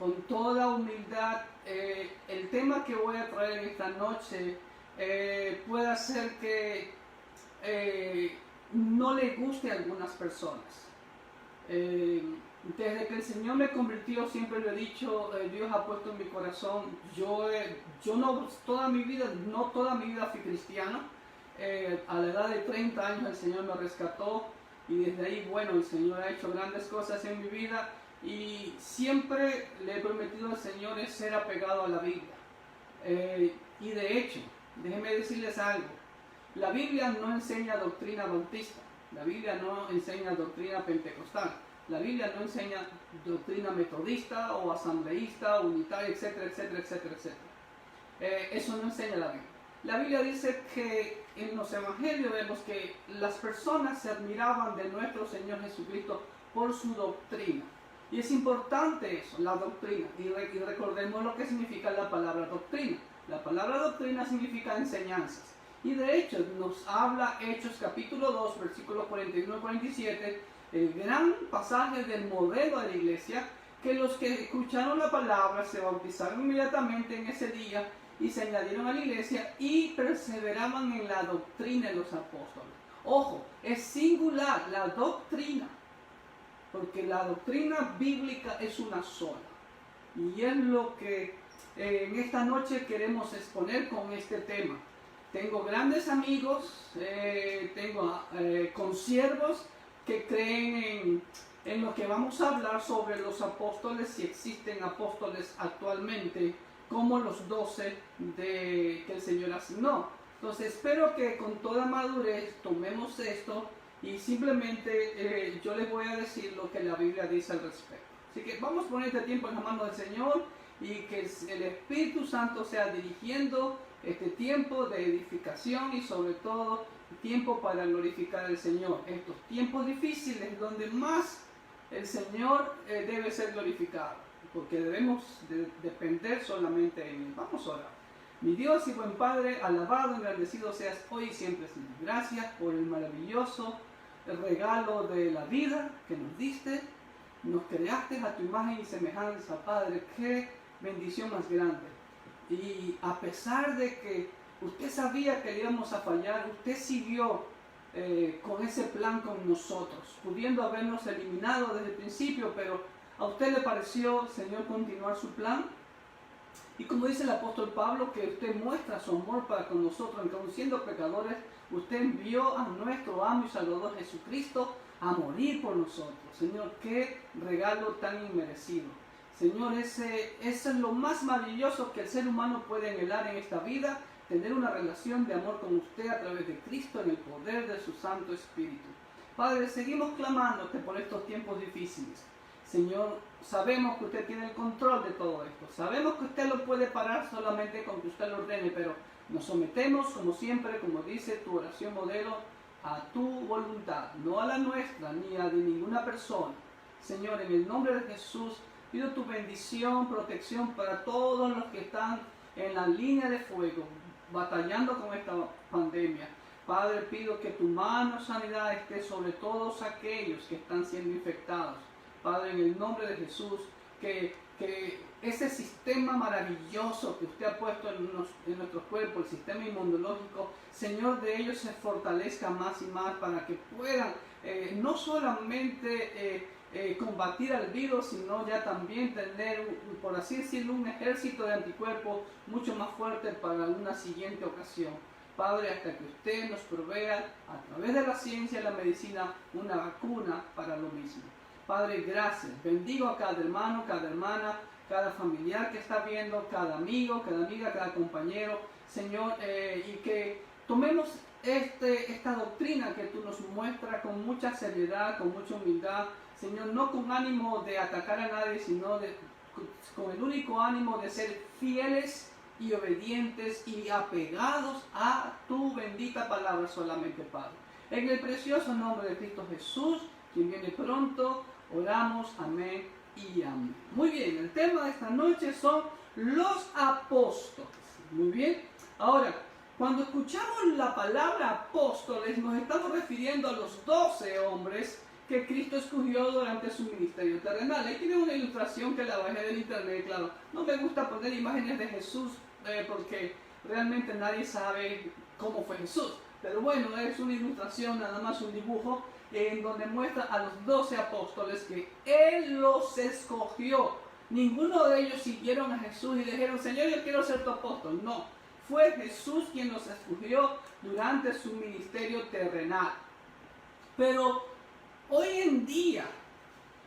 con toda humildad, el tema que voy a traer esta noche puede ser que no le guste a algunas personas. Desde que el Señor me convirtió, siempre lo he dicho, Dios ha puesto en mi corazón, yo no toda mi vida fui cristiano. A la edad de 30 años el Señor me rescató y desde ahí, bueno, el Señor ha hecho grandes cosas en mi vida y siempre le he prometido al Señor es ser apegado a la Biblia. Y de hecho, déjenme decirles algo, la Biblia no enseña doctrina bautista, la Biblia no enseña doctrina pentecostal, la Biblia no enseña doctrina metodista o asambleísta, unitaria, etcétera, etcétera, etcétera, etcétera. Eso no enseña la Biblia. La Biblia dice que en los evangelios vemos que las personas se admiraban de nuestro Señor Jesucristo por su doctrina. Y es importante eso, la doctrina. Y recordemos lo que significa la palabra doctrina. La palabra doctrina significa enseñanzas. Y de hecho nos habla Hechos capítulo 2, versículos 41 y 47, el gran pasaje del modelo de la iglesia, que los que escucharon la palabra se bautizaron inmediatamente en ese día y se añadieron a la iglesia y perseveraban en la doctrina de los apóstoles. Ojo, es singular la doctrina, porque la doctrina bíblica es una sola. Y es lo que en esta noche queremos exponer con este tema. Tengo grandes amigos, tengo consiervos que creen en lo que vamos a hablar sobre los apóstoles, si existen apóstoles actualmente, como los 12 que el Señor asignó. Entonces espero que con toda madurez tomemos esto y simplemente yo les voy a decir lo que la Biblia dice al respecto. Así que vamos a poner este tiempo en la mano del Señor y que el Espíritu Santo sea dirigiendo este tiempo de edificación y sobre todo tiempo para glorificar al Señor. Estos tiempos difíciles donde más el Señor debe ser glorificado, porque debemos depender solamente de Él. Vamos a orar. Mi Dios y buen Padre, alabado, engrandecido seas hoy y siempre, Señor. Gracias por el maravilloso regalo de la vida que nos diste. Nos creaste a tu imagen y semejanza, Padre. Qué bendición más grande. Y a pesar de que usted sabía que íbamos a fallar, usted siguió con ese plan con nosotros, pudiendo habernos eliminado desde el principio, pero a usted le pareció, Señor, continuar su plan. Y como dice el apóstol Pablo, que usted muestra su amor para con nosotros, aunque siendo pecadores, usted envió a nuestro amo y Salvador Jesucristo a morir por nosotros. Señor, qué regalo tan inmerecido. Señor, ese es lo más maravilloso que el ser humano puede anhelar en esta vida, tener una relación de amor con usted a través de Cristo en el poder de su Santo Espíritu. Padre, seguimos clamándote por estos tiempos difíciles. Señor, sabemos que usted tiene el control de todo esto. Sabemos que usted lo puede parar solamente con que usted lo ordene, pero nos sometemos, como siempre, como dice tu oración modelo, a tu voluntad, no a la nuestra, ni a de ninguna persona. Señor, en el nombre de Jesús, pido tu bendición, protección para todos los que están en la línea de fuego, batallando con esta pandemia. Padre, pido que tu mano de sanidad esté sobre todos aquellos que están siendo infectados. Padre, en el nombre de Jesús, que ese sistema maravilloso que usted ha puesto en nuestro cuerpo, el sistema inmunológico, Señor, de ellos se fortalezca más y más para que puedan no solamente combatir al virus, sino ya también tener, por así decirlo, un ejército de anticuerpos mucho más fuerte para una siguiente ocasión. Padre, hasta que usted nos provea a través de la ciencia y la medicina una vacuna para lo mismo. Padre, gracias. Bendigo a cada hermano, cada hermana, cada familiar que está viendo, cada amigo, cada amiga, cada compañero, Señor, y que tomemos esta doctrina que tú nos muestras con mucha seriedad, con mucha humildad, Señor, no con ánimo de atacar a nadie, sino con el único ánimo de ser fieles y obedientes y apegados a tu bendita palabra solamente, Padre. En el precioso nombre de Cristo Jesús, quien viene pronto, oramos, amén y amén. Muy bien, el tema de esta noche son los apóstoles. Muy bien, ahora, cuando escuchamos la palabra apóstoles, nos estamos refiriendo a los 12 hombres que Cristo escogió durante su ministerio terrenal. Ahí tiene una ilustración que la bajé del internet, claro. No me gusta poner imágenes de Jesús porque realmente nadie sabe cómo fue Jesús. Pero bueno, es una ilustración, nada más un dibujo, en donde muestra a los 12 apóstoles que Él los escogió. Ninguno de ellos siguieron a Jesús y dijeron, Señor, yo quiero ser tu apóstol. No, fue Jesús quien los escogió durante su ministerio terrenal. Pero hoy en día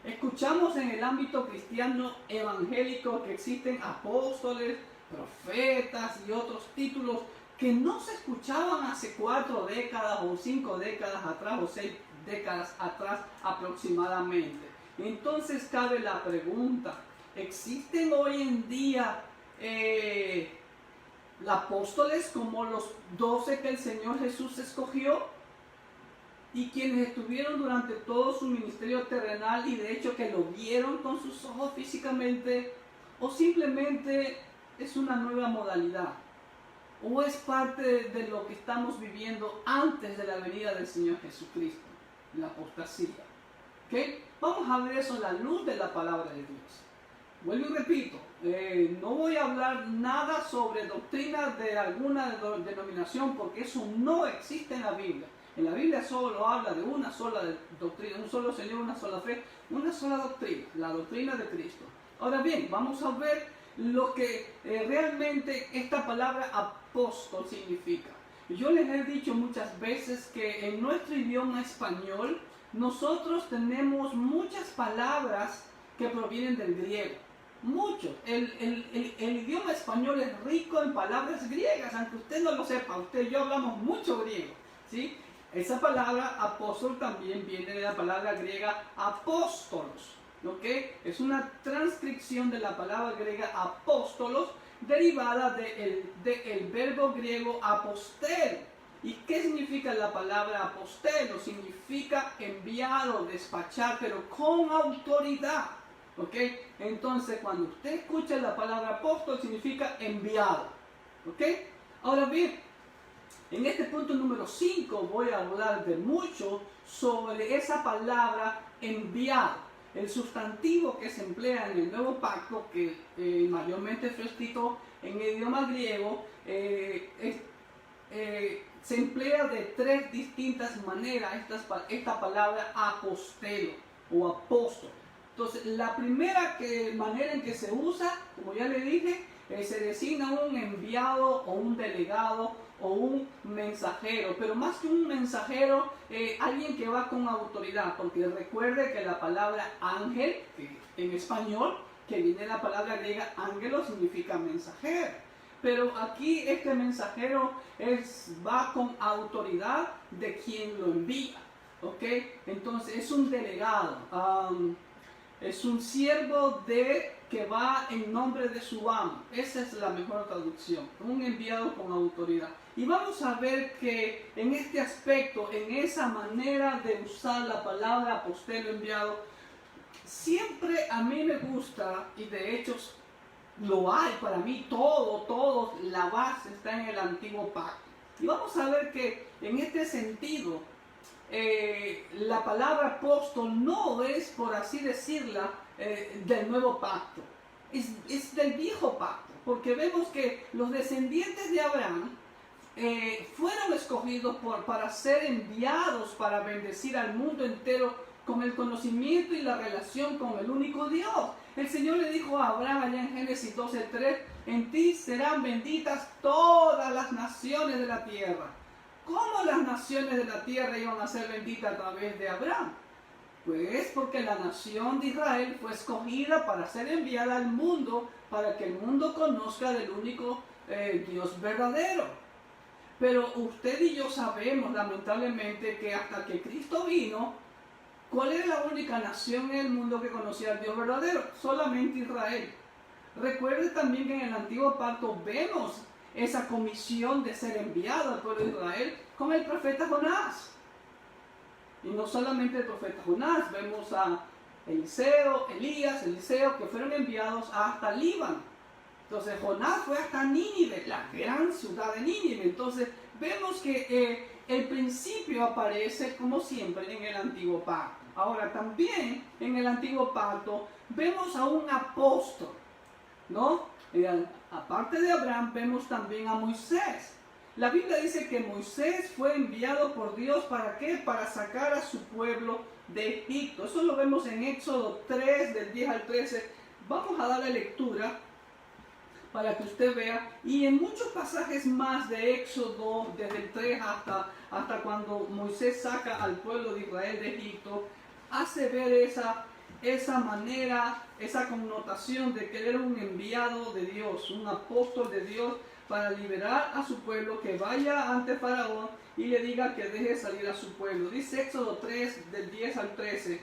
escuchamos en el ámbito cristiano evangélico que existen apóstoles, profetas y otros títulos que no se escuchaban hace 4 décadas o 5 décadas atrás o 6 décadas atrás aproximadamente. Entonces cabe la pregunta, ¿existen hoy en día apóstoles como los 12 que el Señor Jesús escogió y quienes estuvieron durante todo su ministerio terrenal y de hecho que lo vieron con sus ojos físicamente, o simplemente es una nueva modalidad o es parte de lo que estamos viviendo antes de la venida del Señor Jesucristo, la apostasía? ¿Okay? Vamos a ver eso a la luz de la palabra de Dios. Vuelvo y repito, no voy a hablar nada sobre doctrina de alguna denominación porque eso no existe en la Biblia. En la Biblia solo habla de una sola doctrina, un solo Señor, una sola fe, una sola doctrina, la doctrina de Cristo. Ahora bien, vamos a ver lo que realmente esta palabra apóstol significa. Yo les he dicho muchas veces que en nuestro idioma español nosotros tenemos muchas palabras que provienen del griego. Mucho. El idioma español es rico en palabras griegas, aunque usted no lo sepa. Usted y yo hablamos mucho griego, ¿sí? Esa palabra apóstol también viene de la palabra griega apóstolos, ¿ok? Es una transcripción de la palabra griega apóstolos derivada del verbo griego apostelo. ¿Y qué significa la palabra apostelo? Significa enviado, despachar, pero con autoridad. ¿Ok? Entonces, cuando usted escucha la palabra apóstol, significa enviado. ¿Ok? Ahora bien, en este punto número 5 voy a hablar de mucho sobre esa palabra enviado. El sustantivo que se emplea en el Nuevo Pacto, que mayormente fue escrito en el idioma griego, se emplea de 3 distintas maneras esta palabra apostelo o apóstol. Entonces, la primera manera en que se usa, como ya le dije, se designa un enviado o un delegado o un mensajero, pero más que un mensajero, alguien que va con autoridad, porque recuerde que la palabra ángel, en español, que viene de la palabra griega ángelo, significa mensajero. Pero aquí este mensajero va con autoridad de quien lo envía, ¿ok? Entonces es un delegado. Es un siervo que va en nombre de su amo. Esa es la mejor traducción. Un enviado con autoridad. Y vamos a ver que en este aspecto, en esa manera de usar la palabra apostelo enviado, siempre a mí me gusta, y de hecho lo hay para mí, todo, la base está en el Antiguo Pacto. Y vamos a ver que en este sentido, la palabra apóstol no es, por así decirla, del Nuevo Pacto, es del Viejo Pacto, porque vemos que los descendientes de Abraham fueron escogidos para ser enviados para bendecir al mundo entero con el conocimiento y la relación con el único Dios. El Señor le dijo a Abraham allá en Génesis 12:3, en ti serán benditas todas las naciones de la tierra. ¿Cómo las naciones de la tierra iban a ser benditas a través de Abraham? Pues porque la nación de Israel fue escogida para ser enviada al mundo, para que el mundo conozca del único Dios verdadero. Pero usted y yo sabemos, lamentablemente, que hasta que Cristo vino, ¿cuál era la única nación en el mundo que conocía al Dios verdadero? Solamente Israel. Recuerde también que en el Antiguo Pacto vemos esa comisión de ser enviado al pueblo de Israel con el profeta Jonás. Y no solamente el profeta Jonás, vemos a Elías, Eliseo, que fueron enviados hasta Líbano. Entonces Jonás fue hasta Nínive, la gran ciudad de Nínive. Entonces vemos que el principio aparece como siempre en el Antiguo Pacto. Ahora también en el antiguo pacto vemos a un apóstol, ¿no? Aparte de Abraham vemos también a Moisés. La Biblia dice que Moisés fue enviado por Dios, ¿para qué? Para sacar a su pueblo de Egipto. Eso lo vemos en Éxodo 3, del 10 al 13. Vamos a darle lectura para que usted vea. Y en muchos pasajes más de Éxodo, desde el 3 hasta cuando Moisés saca al pueblo de Israel de Egipto, hace ver esa manera, esa connotación de que él era un enviado de Dios, un apóstol de Dios, para liberar a su pueblo, que vaya ante Faraón y le diga que deje salir a su pueblo. Dice Éxodo 3, del 10 al 13,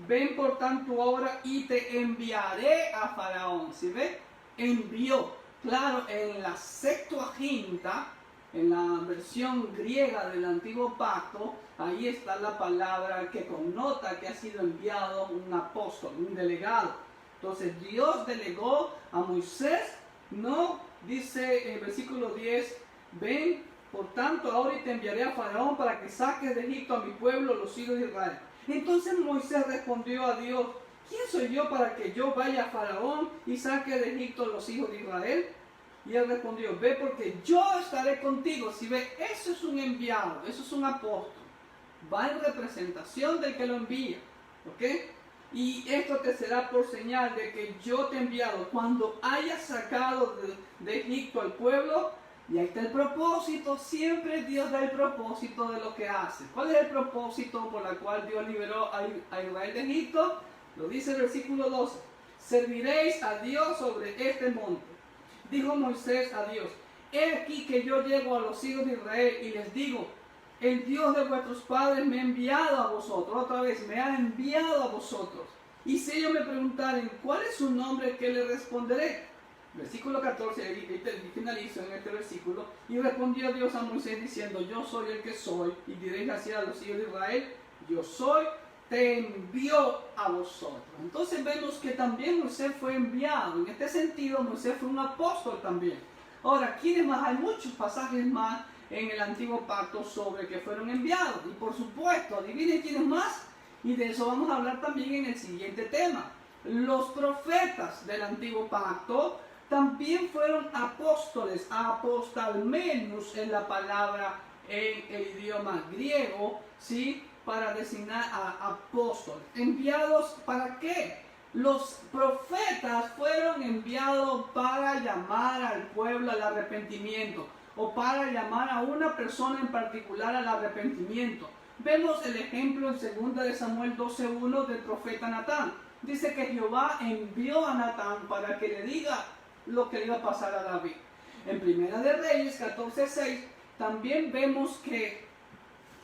ven por tanto ahora y te enviaré a Faraón. ¿Sí ve? Envió. Claro, en la Septuaginta, en la versión griega del antiguo pacto, ahí está la palabra que connota que ha sido enviado un apóstol, un delegado. Entonces Dios delegó a Moisés, no, dice el versículo 10, ven, por tanto ahora y te enviaré a Faraón para que saques de Egipto a mi pueblo, los hijos de Israel. Entonces Moisés respondió a Dios, ¿quién soy yo para que yo vaya a Faraón y saque de Egipto a los hijos de Israel? Y él respondió, ve porque yo estaré contigo. Si ve, eso es un enviado, eso es un apóstol. Va en representación del que lo envía. ¿Ok? Y esto te será por señal de que yo te he enviado. Cuando hayas sacado de Egipto al pueblo, y ahí está el propósito. Siempre Dios da el propósito de lo que hace. ¿Cuál es el propósito por el cual Dios liberó a Israel de Egipto? Lo dice el versículo 12. Serviréis a Dios sobre este monte. Dijo Moisés a Dios, he aquí que yo llego a los hijos de Israel y les digo, el Dios de vuestros padres me ha enviado a vosotros. Otra vez, me ha enviado a vosotros. Y si ellos me preguntaren, ¿cuál es su nombre? ¿Qué le responderé? Versículo 14, y finalizo en este versículo. Y respondió Dios a Moisés diciendo, yo soy el que soy. Y diréis así a los hijos de Israel, yo soy, te envió a vosotros. Entonces vemos que también Moisés fue enviado. En este sentido, Moisés fue un apóstol también. Ahora, ¿quiénes más? Hay muchos pasajes más en el antiguo pacto sobre que fueron enviados. Y por supuesto, adivinen quiénes más. Y de eso vamos a hablar también en el siguiente tema. Los profetas del antiguo pacto también fueron apóstoles, apostalmenos en la palabra en el idioma griego, ¿sí? Para designar a apóstoles. ¿Enviados para qué? Los profetas fueron enviados para llamar al pueblo al arrepentimiento o para llamar a una persona en particular al arrepentimiento. Vemos el ejemplo en 2 de Samuel 12:1 del profeta Natán. Dice que Jehová envió a Natán para que le diga lo que le iba a pasar a David. En 1 de Reyes 14:6 también vemos que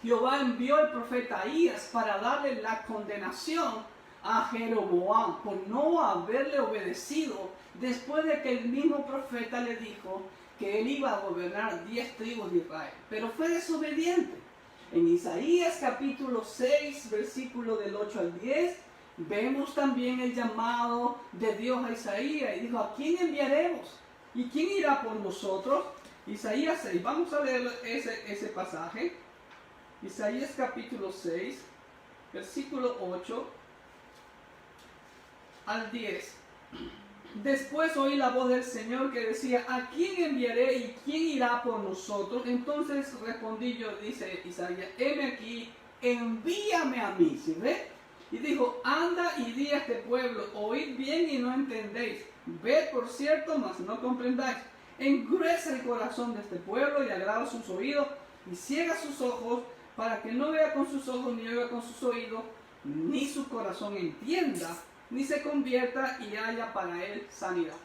Jehová envió al profeta Ahías para darle la condenación a Jeroboam por no haberle obedecido después de que el mismo profeta le dijo que él iba a gobernar 10 tribus de Israel. Pero fue desobediente. En Isaías capítulo 6, versículo del 8 al 10, vemos también el llamado de Dios a Isaías. Y dijo, ¿a quién enviaremos? ¿Y quién irá por nosotros? Isaías 6, vamos a leer ese pasaje. Isaías capítulo 6, versículo 8 al 10. Después oí la voz del Señor que decía, ¿a quién enviaré y quién irá por nosotros? Entonces respondí yo, dice Isaías, heme aquí, envíame a mí. ¿Sí ve? Y dijo, anda y di a este pueblo, oíd bien y no entendéis, ved por cierto, mas no comprendáis. Engruesa el corazón de este pueblo y agrava sus oídos y ciega sus ojos, para que no vea con sus ojos, ni oiga con sus oídos, ni su corazón entienda, ni se convierta y haya para él sanidad.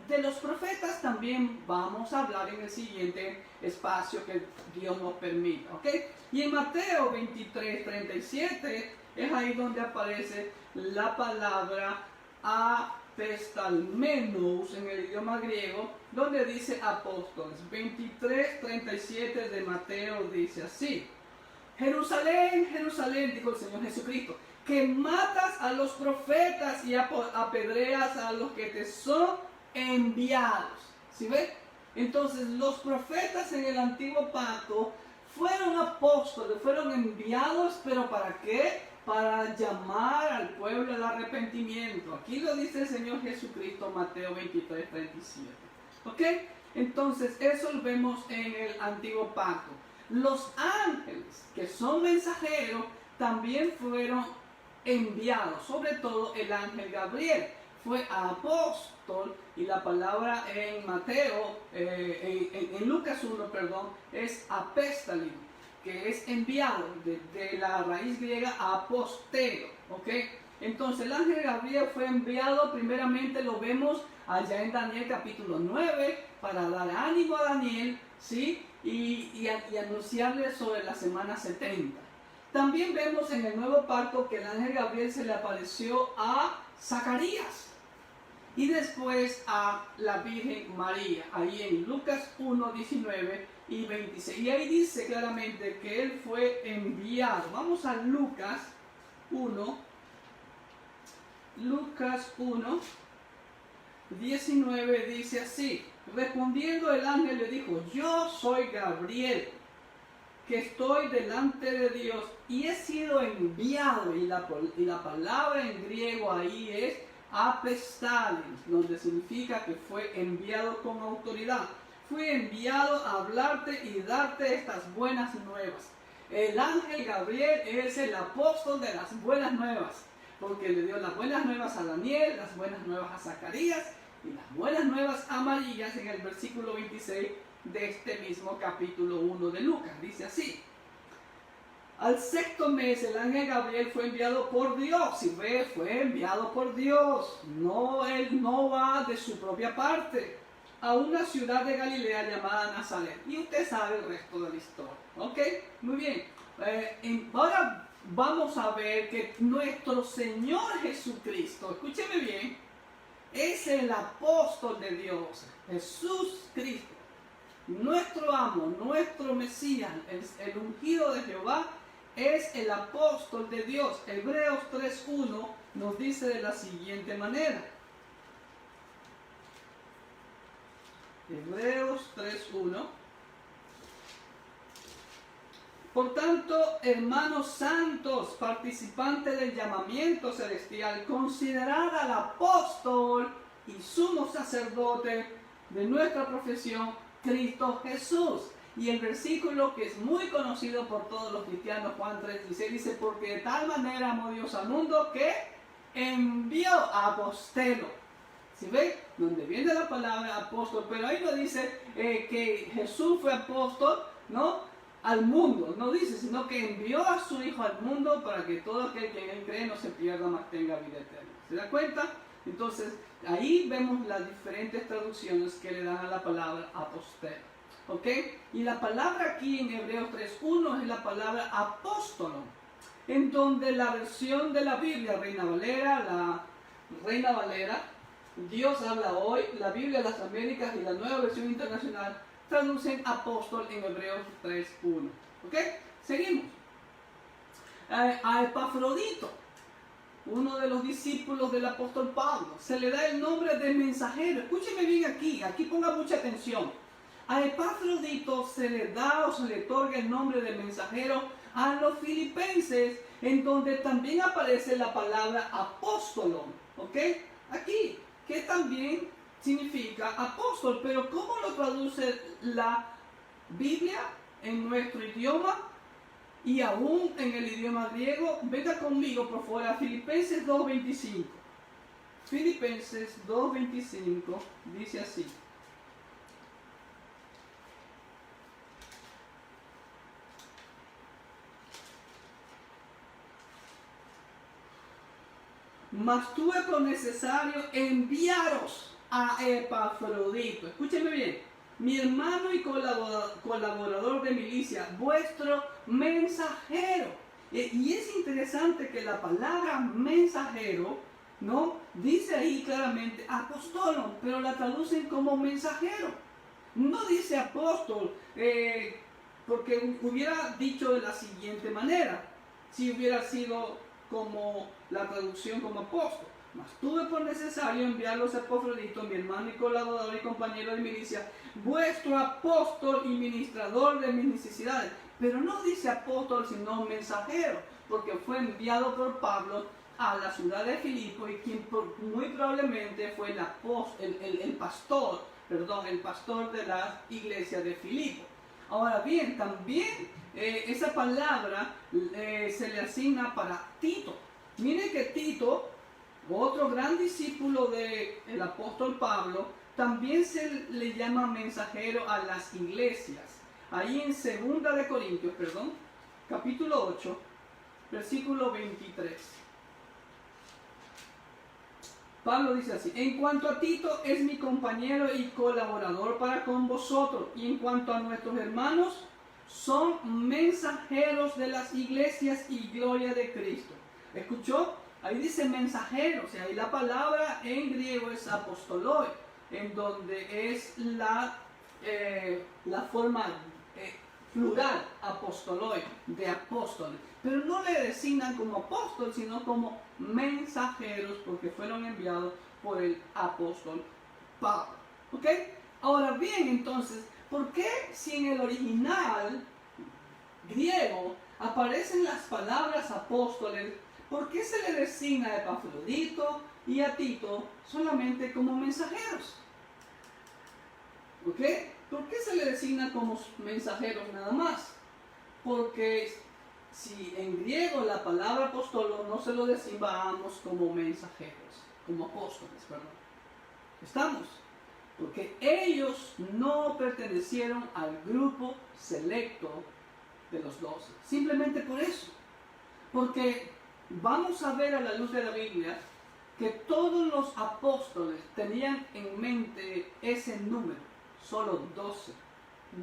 De los profetas también vamos a hablar en el siguiente espacio que Dios nos permita, ¿ok? Y en Mateo 23:37 es ahí donde aparece la palabra apestalmenos en el idioma griego, donde dice apóstoles. 23:37 de Mateo dice así: Jerusalén, Jerusalén, dijo el Señor Jesucristo, que matas a los profetas y apedreas a los que te son enviados. ¿Sí ven? Entonces los profetas en el antiguo pacto fueron apóstoles, fueron enviados, ¿pero para qué? para llamar al pueblo al arrepentimiento. Aquí lo dice el Señor Jesucristo, Mateo 23, 37. ¿Ok? Entonces, eso lo vemos en el Antiguo Pacto. Los ángeles, que son mensajeros, también fueron enviados, sobre todo el ángel Gabriel. Fue apóstol, y la palabra en Mateo, en Lucas 1, perdón, es apéstalo, que es enviado, de la raíz griega apostelo, ¿ok? Entonces el ángel Gabriel fue enviado, primeramente lo vemos allá en Daniel capítulo 9, para dar ánimo a Daniel, ¿sí? Y anunciarle sobre la semana 70. También vemos en el Nuevo Pacto que el ángel Gabriel se le apareció a Zacarías y después a la Virgen María, ahí en Lucas 1, 19 y 26. Y ahí dice claramente que él fue enviado. Vamos a Lucas 1, 19 dice así: respondiendo el ángel le dijo, yo soy Gabriel, que estoy delante de Dios y he sido enviado, y la palabra en griego ahí es apestalen, donde significa que fue enviado con autoridad. Fui enviado a hablarte y darte estas buenas nuevas. El ángel Gabriel es el apóstol de las buenas nuevas, porque le dio las buenas nuevas a Daniel, las buenas nuevas a Zacarías y las buenas nuevas a María en el versículo 26 de este mismo capítulo 1 de Lucas. Dice así: al sexto mes el ángel Gabriel fue enviado por Dios. Si ve, fue enviado por Dios. No, él no va de su propia parte, a una ciudad de Galilea llamada Nazaret. Y usted sabe el resto de la historia. ¿Ok? Muy bien. Ahora vamos a ver que nuestro Señor Jesucristo, escúcheme bien, es el apóstol de Dios. Jesús Cristo, nuestro amo, nuestro Mesías, el ungido de Jehová, es el apóstol de Dios. Hebreos 3.1 nos dice de la siguiente manera. Hebreos 3.1: por tanto, hermanos santos, participantes del llamamiento celestial, considerad al apóstol y sumo sacerdote de nuestra profesión, Cristo Jesús. Y el versículo que es muy conocido por todos los cristianos, Juan 3:16, dice: porque de tal manera amó Dios al mundo que envió a apostelo. ¿Sí ve? Donde viene la palabra apóstol, pero ahí no dice que Jesús fue apóstol, ¿no?, al mundo, no dice, sino que envió a su Hijo al mundo para que todo aquel que en él cree no se pierda, mas tenga vida eterna. ¿Se da cuenta? Entonces, ahí vemos las diferentes traducciones que le dan a la palabra apostelo. ¿Ok? Y la palabra aquí en Hebreos 3.1 es la palabra apóstolo, en donde la versión de la Biblia, Reina Valera, Dios habla hoy, la Biblia de las Américas y la Nueva Versión Internacional traducen apóstol en Hebreos 3.1. ¿Ok? Seguimos. A Epafrodito, uno de los discípulos del apóstol Pablo, se le da el nombre de mensajero. Escúcheme bien aquí ponga mucha atención. A Epafrodito se le da o se le otorga el nombre de mensajero a los filipenses, en donde también aparece la palabra apóstolo. ¿Ok? Aquí, que también significa apóstol, pero ¿cómo lo traduce la Biblia en nuestro idioma y aún en el idioma griego? Venga conmigo por favor a Filipenses 2.25. Filipenses 2.25 dice así: mas tuve por necesario enviaros a Epafrodito. Escúcheme bien: mi hermano y colaborador de milicia, vuestro mensajero. Y es interesante que la palabra mensajero, ¿no?, dice ahí claramente apóstolo, pero la traducen como mensajero. No dice apóstol, porque hubiera dicho de la siguiente manera, si hubiera sido como la traducción como apóstol: mas tuve por necesario enviarlos a Epafrodito, mi hermano y colaborador y compañero de milicia, vuestro apóstol y ministrador de mis necesidades. Pero no dice apóstol, sino mensajero. porque fue enviado por Pablo a la ciudad de Filipo y quien muy probablemente fue el pastor de la iglesia de Filipo. Ahora bien, también esa palabra se le asigna para Tito. Miren que Tito, otro gran discípulo del apóstol Pablo, también se le llama mensajero a las iglesias. Ahí en 2 de Corintios, capítulo 8, versículo 23. Pablo dice así: en cuanto a Tito, es mi compañero y colaborador para con vosotros, y en cuanto a nuestros hermanos, son mensajeros de las iglesias y gloria de Cristo. ¿Escuchó? Ahí dice mensajeros, y ahí la palabra en griego es apostoloi, en donde es la forma plural, apostoloi, de apóstoles. Pero no le designan como apóstol, sino como mensajeros, porque fueron enviados por el apóstol Pablo. ¿Ok? Ahora bien, entonces, ¿por qué si en el original griego aparecen las palabras apóstoles, por qué se le designa a Epafrodito y a Tito solamente como mensajeros? ¿Ok? ¿Por qué se le designa como mensajeros nada más? Porque si en griego la palabra apóstolo no se lo designamos como mensajeros, como apóstoles, perdón. ¿Estamos? Porque ellos no pertenecieron al grupo selecto de los 12. Simplemente por eso. Porque vamos a ver a la luz de la Biblia que todos los apóstoles tenían en mente ese número, solo 12,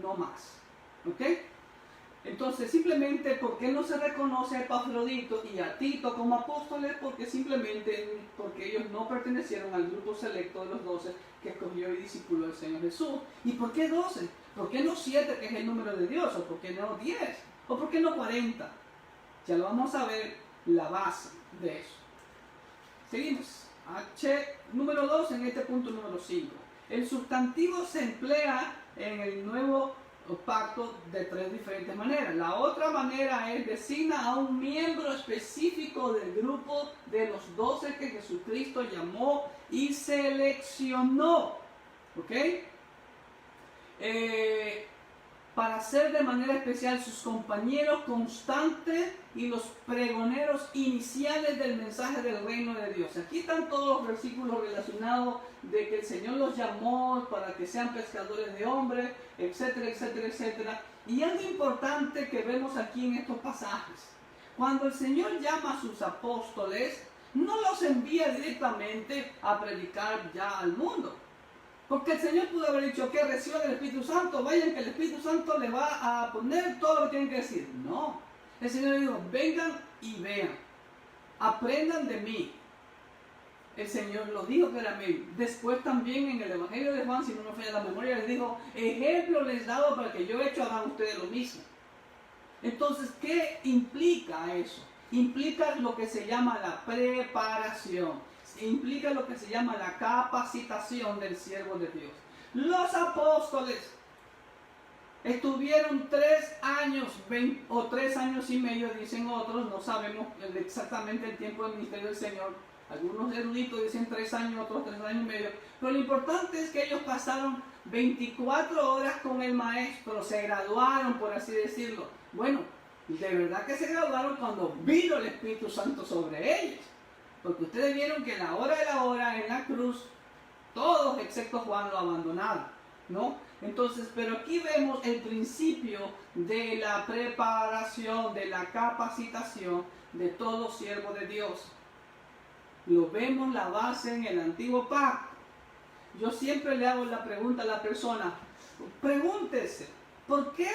no más. ¿Ok? Entonces, simplemente, ¿por qué no se reconoce a Epafrodito y a Tito como apóstoles? Porque ellos no pertenecieron al grupo selecto de los 12 que escogió y discipuló el Señor Jesús. ¿Y por qué 12? ¿Por qué no 7, que es el número de Dios? ¿O por qué no 10? ¿O por qué no 40? Ya lo vamos a ver, la base de eso. Seguimos. Número 2, en este punto número 5. El sustantivo se emplea en el nuevo pacto de 3 diferentes maneras. La otra manera es designa a un miembro específico del grupo de los 12 que Jesucristo llamó y seleccionó. ¿Ok? Para ser de manera especial sus compañeros constantes y los pregoneros iniciales del mensaje del reino de Dios. Aquí están todos los versículos relacionados de que el Señor los llamó para que sean pescadores de hombres, etcétera, etcétera, etcétera. Y algo importante que vemos aquí en estos pasajes: cuando el Señor llama a sus apóstoles, no los envía directamente a predicar ya al mundo. Porque el Señor pudo haber dicho que reciban el Espíritu Santo, vayan que el Espíritu Santo les va a poner todo lo que tienen que decir. No, el Señor dijo: vengan y vean, aprendan de mí. El Señor lo dijo claramente. Después también en el Evangelio de Juan, si no me falla la memoria, les dijo: ejemplo les he dado para que yo hecho hagan ustedes lo mismo. Entonces, ¿qué implica eso? Implica lo que se llama la preparación. Implica lo que se llama la capacitación del siervo de Dios. Los apóstoles estuvieron 3 años o 3 años y medio, dicen otros, no sabemos exactamente el tiempo del ministerio del Señor. Algunos eruditos dicen 3 años, otros 3 años y medio. Pero lo importante es que ellos pasaron 24 horas con el maestro, se graduaron, por así decirlo. Bueno, de verdad que se graduaron cuando vino el Espíritu Santo sobre ellos. Porque ustedes vieron que la hora de la hora en la cruz, todos excepto Juan lo abandonaron, ¿no? Entonces, pero aquí vemos el principio de la preparación, de la capacitación de todo siervo de Dios. Lo vemos la base en el antiguo pacto. Yo siempre le hago la pregunta a la persona: pregúntese, ¿por qué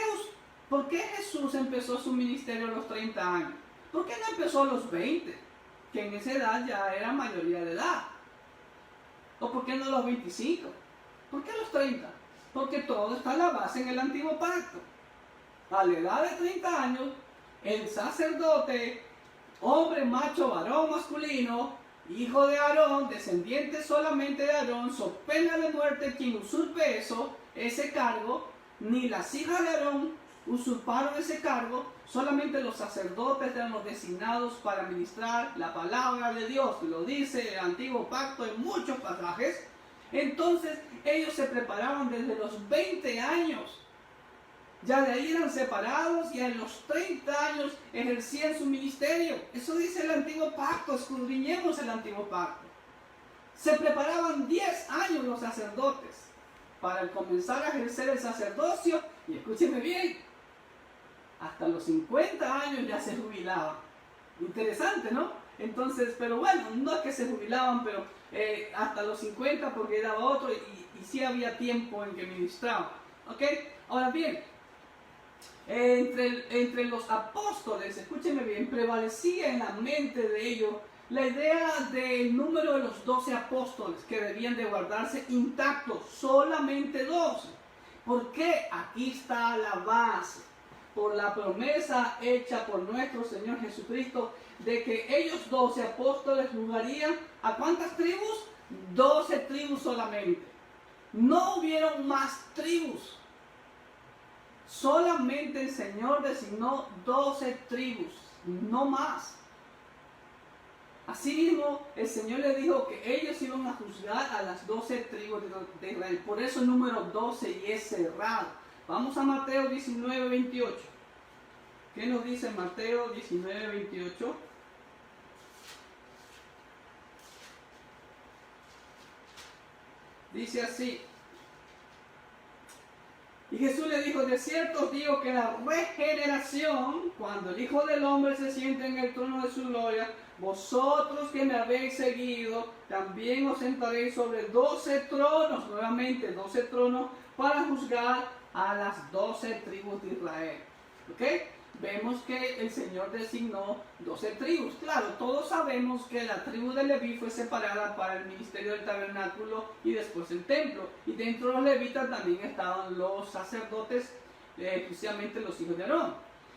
Jesús empezó su ministerio a los 30 años? ¿Por qué no empezó a los 20? Que en esa edad ya era mayoría de edad. ¿O por qué no a los 25? ¿Por qué a los 30? Porque todo está a la base en el antiguo pacto. A la edad de 30 años, el sacerdote, hombre, macho, varón, masculino, hijo de Aarón, descendiente solamente de Aarón, so pena de muerte quien usurpe ese cargo, ni las hijas de Aarón usurparon ese cargo, solamente los sacerdotes eran los designados para ministrar la palabra de Dios. Lo dice el Antiguo Pacto en muchos pasajes. Entonces ellos se preparaban desde los 20 años. Ya de ahí eran separados y a los 30 años ejercían su ministerio. Eso dice el Antiguo Pacto, escudriñemos el Antiguo Pacto. Se preparaban 10 años los sacerdotes para comenzar a ejercer el sacerdocio, y escúcheme bien, hasta los 50 años ya se jubilaban. Interesante, ¿no? Entonces, pero bueno, no es que se jubilaban, pero hasta los 50 porque daba otro y sí había tiempo en que ministraban. ¿Ok? Ahora bien, entre los apóstoles, escúcheme bien, prevalecía en la mente de ellos la idea del número de los 12 apóstoles que debían de guardarse intactos, solamente 12. ¿Por qué? Aquí está la base, por la promesa hecha por nuestro Señor Jesucristo, de que ellos 12 apóstoles jugarían ¿a cuántas tribus? 12 tribus solamente. No hubieron más tribus. Solamente el Señor designó 12 tribus, no más. Asimismo, el Señor le dijo que ellos iban a juzgar a las 12 tribus de Israel. Por eso el número 12 y es cerrado. Vamos a Mateo 19, 28. ¿Qué nos dice Mateo 19, 28? Dice así. Y Jesús le dijo, de cierto os digo que la regeneración, cuando el Hijo del Hombre se siente en el trono de su gloria, vosotros que me habéis seguido, también os sentaréis sobre 12 tronos, nuevamente 12 tronos, para juzgar a las 12 tribus de Israel. ¿Ok? Vemos que el Señor designó 12 tribus. Claro, todos sabemos que la tribu de Leví fue separada para el ministerio del tabernáculo y después el templo. Y dentro de los levitas también estaban los sacerdotes, especialmente los hijos de Aarón.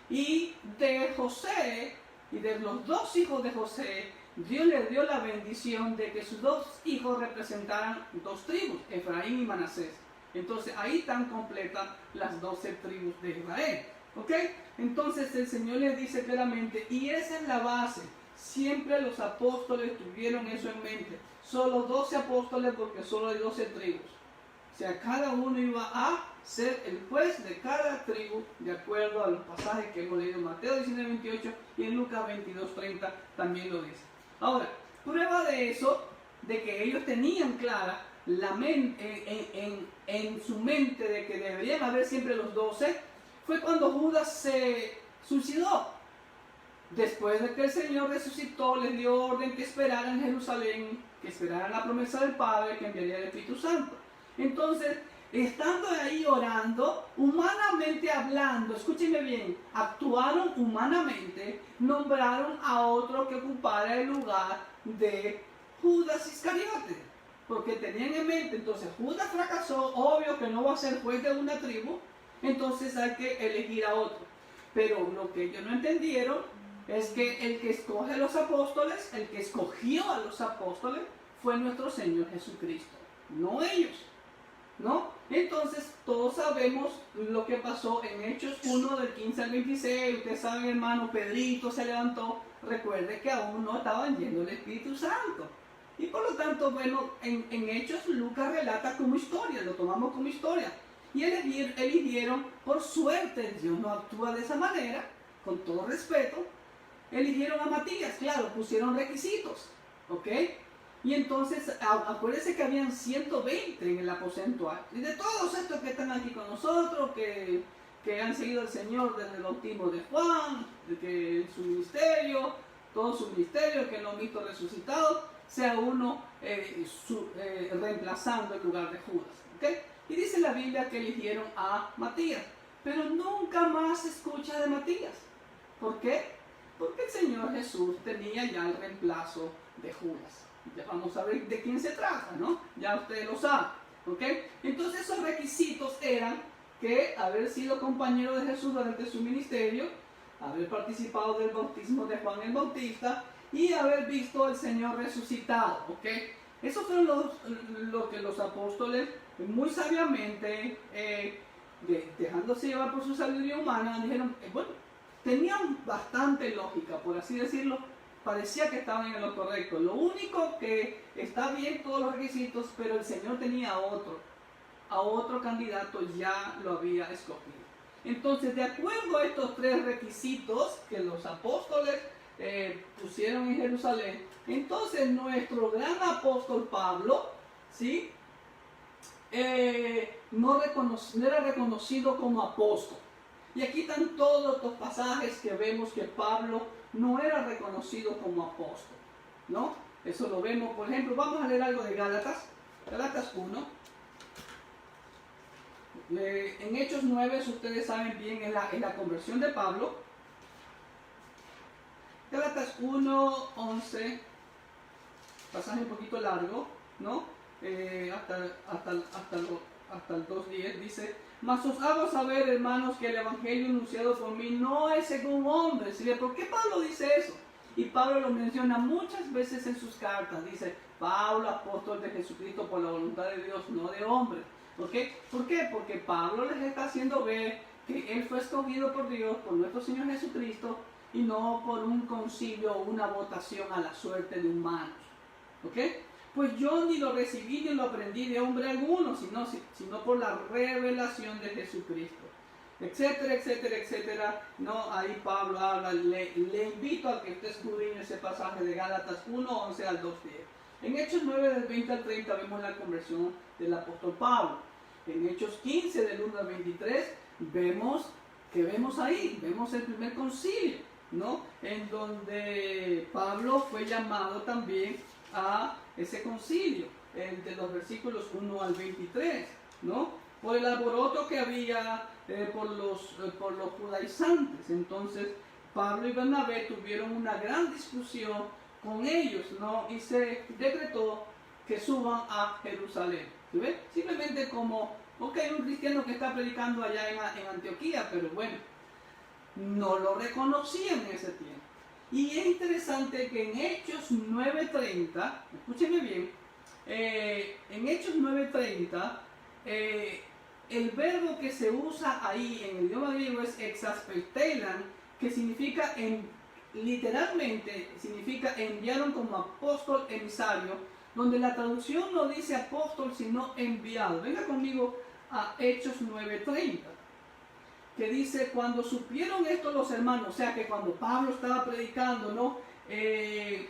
Y de José, y de los dos hijos de José, Dios le dio la bendición de que sus dos hijos representaran dos tribus, Efraín y Manasés. Entonces ahí están completas las 12 tribus de Israel. ¿Ok? Entonces el Señor les dice claramente, y esa es la base. Siempre los apóstoles tuvieron eso en mente. Solo 12 apóstoles porque solo hay 12 tribus. O sea, cada uno iba a ser el juez de cada tribu de acuerdo a los pasajes que hemos leído en Mateo 19, 28 y en Lucas 22, 30 también lo dice. Ahora, prueba de eso, de que ellos tenían clara la en su mente de que deberían haber siempre los 12, fue cuando Judas se suicidó. Después de que el Señor resucitó, les dio orden que esperaran en Jerusalén, que esperaran la promesa del Padre que enviaría el Espíritu Santo. Entonces, estando ahí orando, humanamente hablando, escúchenme bien, actuaron humanamente, nombraron a otro que ocupara el lugar de Judas Iscariote, porque tenían en mente, entonces Judas fracasó, obvio que no va a ser juez de una tribu, entonces hay que elegir a otro. Pero lo que ellos no entendieron es que el que escoge a los apóstoles, el que escogió a los apóstoles, fue nuestro Señor Jesucristo, no ellos, ¿no? Entonces todos sabemos lo que pasó en Hechos 1 del 15 al 26, ustedes saben, hermano, Pedrito se levantó, recuerde que aún no estaban llenos del Espíritu Santo. Y por lo tanto, bueno, en Hechos Lucas relata como historia, lo tomamos como historia. Y eligieron, por suerte, Dios no actúa de esa manera, con todo respeto, eligieron a Matías, claro, pusieron requisitos, ¿ok? Y entonces, acuérdense que habían 120 en el aposento alto. Y de todos estos que están aquí con nosotros, que han seguido al Señor desde el bautismo de Juan, que su ministerio, todo su ministerio, que lo han visto resucitado, sea uno reemplazando el lugar de Judas, ¿ok? Y dice la Biblia que eligieron a Matías, pero nunca más se escucha de Matías. ¿Por qué? Porque el Señor Jesús tenía ya el reemplazo de Judas. Ya vamos a ver de quién se trata, ¿no? Ya ustedes lo saben, ¿ok? Entonces esos requisitos eran que haber sido compañero de Jesús durante su ministerio, haber participado del bautismo de Juan el Bautista y haber visto al Señor resucitado, ¿ok? Esos fueron lo que los apóstoles muy sabiamente dejándose llevar por su sabiduría humana, dijeron, bueno, tenían bastante lógica, por así decirlo, parecía que estaban en lo correcto. Lo único que está bien todos los requisitos, pero el Señor tenía a otro candidato ya lo había escogido. Entonces, de acuerdo a estos tres requisitos que los apóstoles pusieron en Jerusalén, entonces nuestro gran apóstol Pablo, ¿sí? No era reconocido como apóstol. Y aquí están todos estos pasajes que vemos que Pablo no era reconocido como apóstol, ¿no? Eso lo vemos, por ejemplo, vamos a leer algo de Gálatas 1. En Hechos 9, ustedes saben bien, es la conversión de Pablo. Gálatas 1, 11, pasaje un poquito largo, ¿no? Hasta el 2.10 dice: mas os hago saber, hermanos, que el evangelio anunciado por mí no es según hombres. ¿Sí? ¿Por qué Pablo dice eso? Y Pablo lo menciona muchas veces en sus cartas. Dice: Pablo, apóstol de Jesucristo por la voluntad de Dios, no de hombres. ¿Okay? ¿Por qué? Porque Pablo les está haciendo ver que él fue escogido por Dios, por nuestro Señor Jesucristo, y no por un concilio o una votación a la suerte de humanos. ¿Ok? Pues yo ni lo recibí ni lo aprendí de hombre alguno, sino por la revelación de Jesucristo. Etcétera, etcétera, etcétera. No, ahí Pablo habla, le invito a que usted escudriñe ese pasaje de Gálatas 1, 11 al 2, 10. En Hechos 9, del 20 al 30, vemos la conversión del apóstol Pablo. En Hechos 15, del 1 al 23, vemos el primer concilio, ¿no? En donde Pablo fue llamado también a ese concilio, de los versículos 1 al 23, ¿no? Por el alboroto que había por los judaizantes. Entonces, Pablo y Bernabé tuvieron una gran discusión con ellos, ¿no? Y se decretó que suban a Jerusalén. ¿Sí ve? Simplemente como, ok, un cristiano que está predicando allá en Antioquía, pero bueno, no lo reconocían en ese tiempo. Y es interesante que en Hechos 9:30, escúchenme bien, en Hechos 9:30, el verbo que se usa ahí en el idioma griego es exaspertelan, que significa, literalmente, significa enviaron como apóstol emisario, donde la traducción no dice apóstol, sino enviado. Venga conmigo a Hechos 9:30. Que dice: cuando supieron esto los hermanos, o sea que cuando Pablo estaba predicando, ¿no? En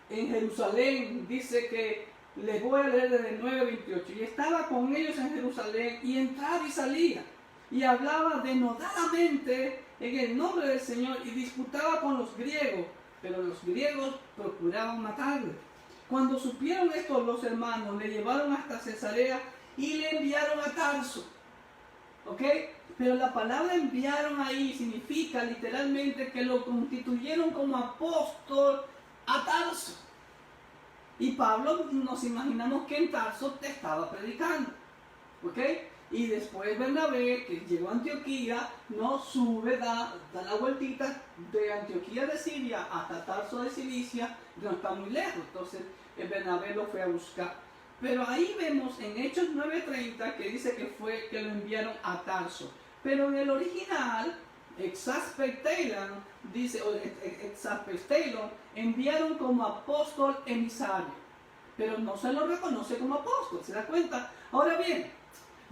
Jerusalén, dice que, les voy a leer desde el 9:28, y estaba con ellos en Jerusalén, y entraba y salía, y hablaba denodadamente en el nombre del Señor, y disputaba con los griegos, pero los griegos procuraban matarle. Cuando supieron esto los hermanos, le llevaron hasta Cesarea y le enviaron a Tarso. ¿Ok? Pero la palabra enviaron ahí significa literalmente que lo constituyeron como apóstol a Tarso. Y Pablo, nos imaginamos que en Tarso te estaba predicando. ¿Ok? Y después Bernabé, que llegó a Antioquía, no sube, da la vueltita de Antioquía de Siria hasta Tarso de Cilicia, no está muy lejos. Entonces Bernabé lo fue a buscar. Pero ahí vemos en Hechos 9:30 que dice que lo enviaron a Tarso. Pero en el original, exaspertelan, dice, o exaspertelan, enviaron como apóstol emisario. Pero no se lo reconoce como apóstol, ¿se da cuenta? Ahora bien,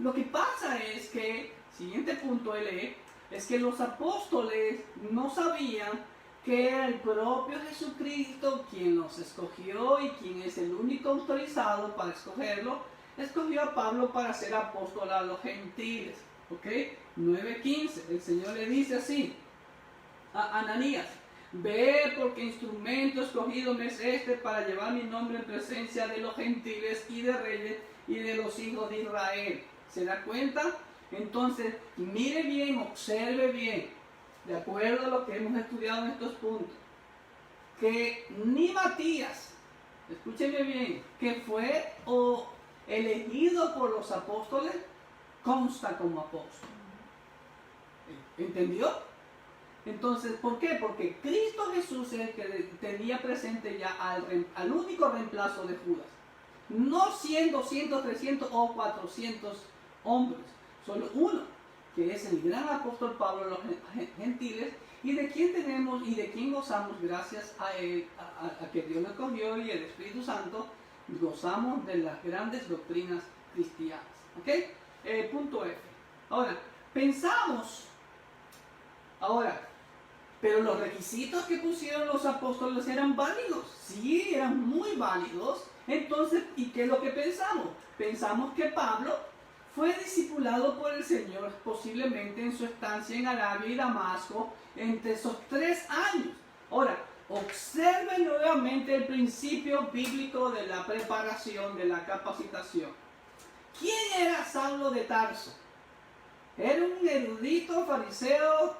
lo que pasa es que, siguiente punto lee, es que los apóstoles no sabían que era el propio Jesucristo quien los escogió, y quien es el único autorizado para escogerlo, escogió a Pablo para ser apóstol a los gentiles. ¿Ok? 9:15, el Señor le dice así a Ananías: ve, porque instrumento escogido me es este para llevar mi nombre en presencia de los gentiles y de reyes y de los hijos de Israel. ¿Se da cuenta? Entonces, mire bien, observe bien, de acuerdo a lo que hemos estudiado en estos puntos, que ni Matías, escúcheme bien, que fue elegido por los apóstoles, consta como apóstol. ¿Entendió? Entonces, ¿por qué? Porque Cristo Jesús es el que tenía presente ya al único reemplazo de Judas. No 100, 200, 300 o 400 hombres, solo uno, que es el gran apóstol Pablo a los gentiles, y de quien tenemos y de quien gozamos gracias a él, a que Dios nos escogió y el Espíritu Santo, gozamos de las grandes doctrinas cristianas. ¿Ok? Punto F. Ahora, pensamos, pero los requisitos que pusieron los apóstoles eran válidos. Sí, eran muy válidos. Entonces, ¿y qué es lo que pensamos? Pensamos que Pablo fue discipulado por el Señor posiblemente en su estancia en Arabia y Damasco entre esos 3 años. Ahora, observen nuevamente el principio bíblico de la preparación, de la capacitación. ¿Quién era Saulo de Tarso? Era un erudito fariseo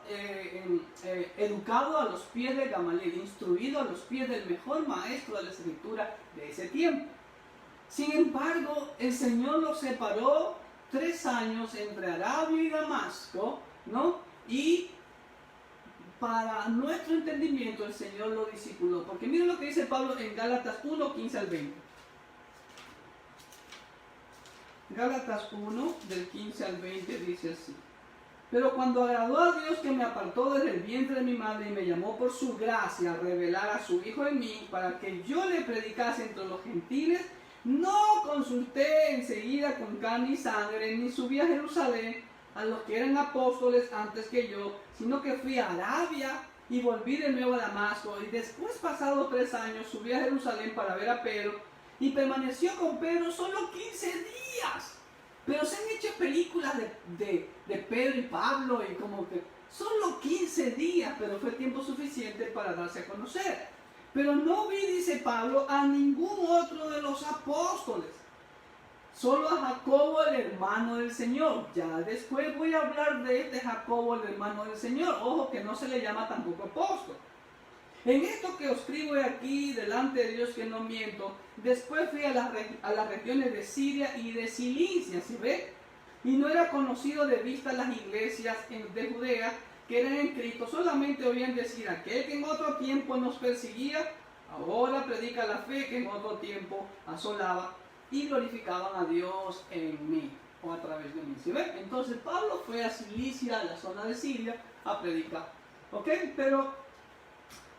educado a los pies de Gamaliel, instruido a los pies del mejor maestro de la escritura de ese tiempo. Sin embargo, el Señor lo separó 3 años entre Arabia y Damasco, ¿no? Y para nuestro entendimiento el Señor lo discipuló. Porque miren lo que dice Pablo en Gálatas 1, 15 al 20. Gálatas 1, del 15 al 20 dice así: pero cuando agradó a Dios que me apartó desde el vientre de mi madre y me llamó por su gracia a revelar a su Hijo en mí, para que yo le predicase entre los gentiles, no consulté enseguida con carne y sangre, ni subí a Jerusalén a los que eran apóstoles antes que yo, sino que fui a Arabia y volví de nuevo a Damasco, y después, pasados 3 años, subí a Jerusalén para ver a Pedro, y permaneció con Pedro solo 15 días. Pero se han hecho películas de Pedro y Pablo, y como que solo 15 días, pero fue tiempo suficiente para darse a conocer. Pero no vi, dice Pablo, a ningún otro de los apóstoles, solo a Jacobo, el hermano del Señor. Ya después voy a hablar de este Jacobo, el hermano del Señor. Ojo, que no se le llama tampoco apóstol. En esto que os escribo aquí, delante de Dios que no miento, después fui a las regiones de Siria y de Cilicia, ¿sí ve? Y no era conocido de vista las iglesias de Judea que eran en Cristo, solamente oían decir: aquel que en otro tiempo nos perseguía, ahora predica la fe que en otro tiempo asolaba, y glorificaban a Dios en mí, o a través de mí, ¿sí ve? Entonces Pablo fue a Cilicia, a la zona de Siria, a predicar, ¿ok? Pero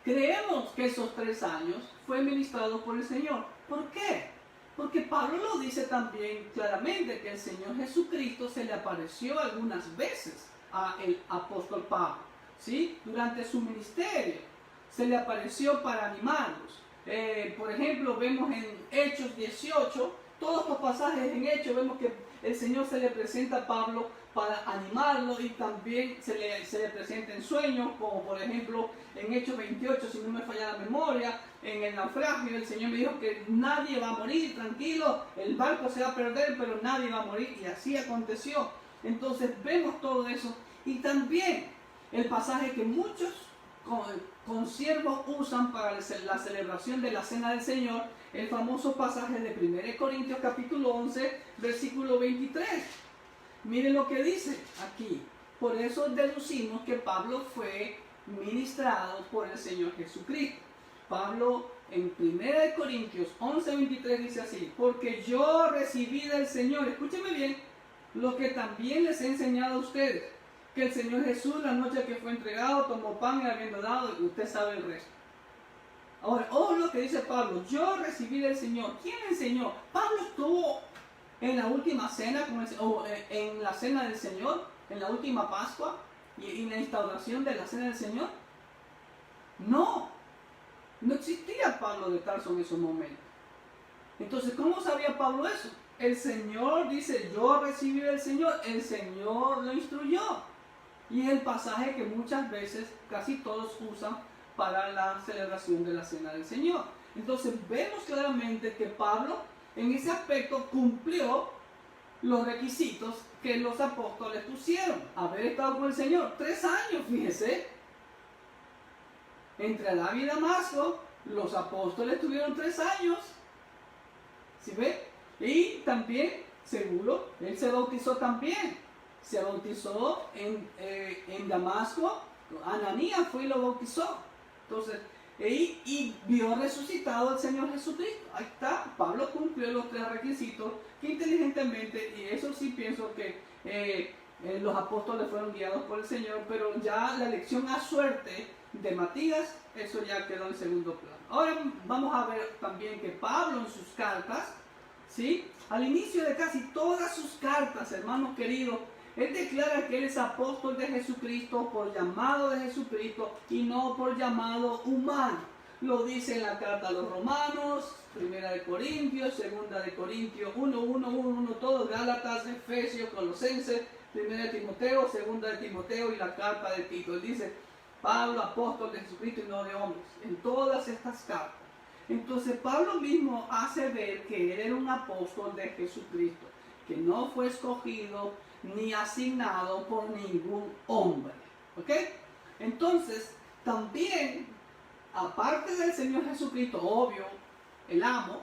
creemos que esos 3 años fue ministrado por el Señor. ¿Por qué? Porque Pablo lo dice también claramente, que el Señor Jesucristo se le apareció algunas veces al apóstol Pablo, ¿sí? Durante su ministerio se le apareció para animarlos. Por ejemplo, vemos en Hechos 18, todos los pasajes en Hechos, vemos que el Señor se le presenta a Pablo para animarlo, y también se le presenta en sueños, como por ejemplo en Hechos 28, si no me falla la memoria, en el naufragio el Señor me dijo que nadie va a morir, tranquilo, el barco se va a perder, pero nadie va a morir, y así aconteció. Entonces vemos todo eso, y también el pasaje que muchos consiervos usan para la celebración de la Cena del Señor, el famoso pasaje de 1 Corintios capítulo 11, versículo 23. Miren lo que dice aquí. Por eso deducimos que Pablo fue ministrado por el Señor Jesucristo. Pablo en 1 Corintios 11, 23 dice así: porque yo recibí del Señor, escúcheme bien, lo que también les he enseñado a ustedes, que el Señor Jesús, la noche que fue entregado, tomó pan y habiendo dado, y usted sabe el resto. Ahora, ojo lo que dice Pablo: yo recibí del Señor. ¿Quién enseñó? Pablo estuvo en la última cena, o en la cena del Señor, en la última Pascua, y en la instauración de la cena del Señor. No existía Pablo de Tarso en esos momentos. Entonces, ¿cómo sabía Pablo eso? El Señor dice: yo recibí del Señor, el Señor lo instruyó. Y es el pasaje que muchas veces, casi todos usan para la celebración de la Cena del Señor. Entonces vemos claramente que Pablo en ese aspecto cumplió los requisitos que los apóstoles pusieron. Haber estado con el Señor 3 años, fíjese. Entre Arabia y Damasco, los apóstoles tuvieron 3 años. ¿Sí ve? Y también, seguro, él se bautizó también. Se bautizó en Damasco. Ananías fue y lo bautizó. Entonces, y vio resucitado al Señor Jesucristo. Ahí está, Pablo cumplió los 3 requisitos que inteligentemente, y eso sí pienso que los apóstoles fueron guiados por el Señor, pero ya la elección a suerte de Matías, eso ya quedó en segundo plano. Ahora vamos a ver también que Pablo en sus cartas, ¿sí? Al inicio de casi todas sus cartas, hermanos queridos, él declara que él es apóstol de Jesucristo por llamado de Jesucristo y no por llamado humano. Lo dice en la carta a los Romanos, 1 de Corintios, 2 de Corintios 1, todos, Gálatas, Efesios, Colosenses, 1 de Timoteo, 2 de Timoteo y la carta de Tito. Él dice, Pablo, apóstol de Jesucristo y no de hombres, en todas estas cartas. Entonces Pablo mismo hace ver que él era un apóstol de Jesucristo, que no fue escogido ni asignado por ningún hombre. ¿Ok? Entonces, también, aparte del Señor Jesucristo, obvio, el amo,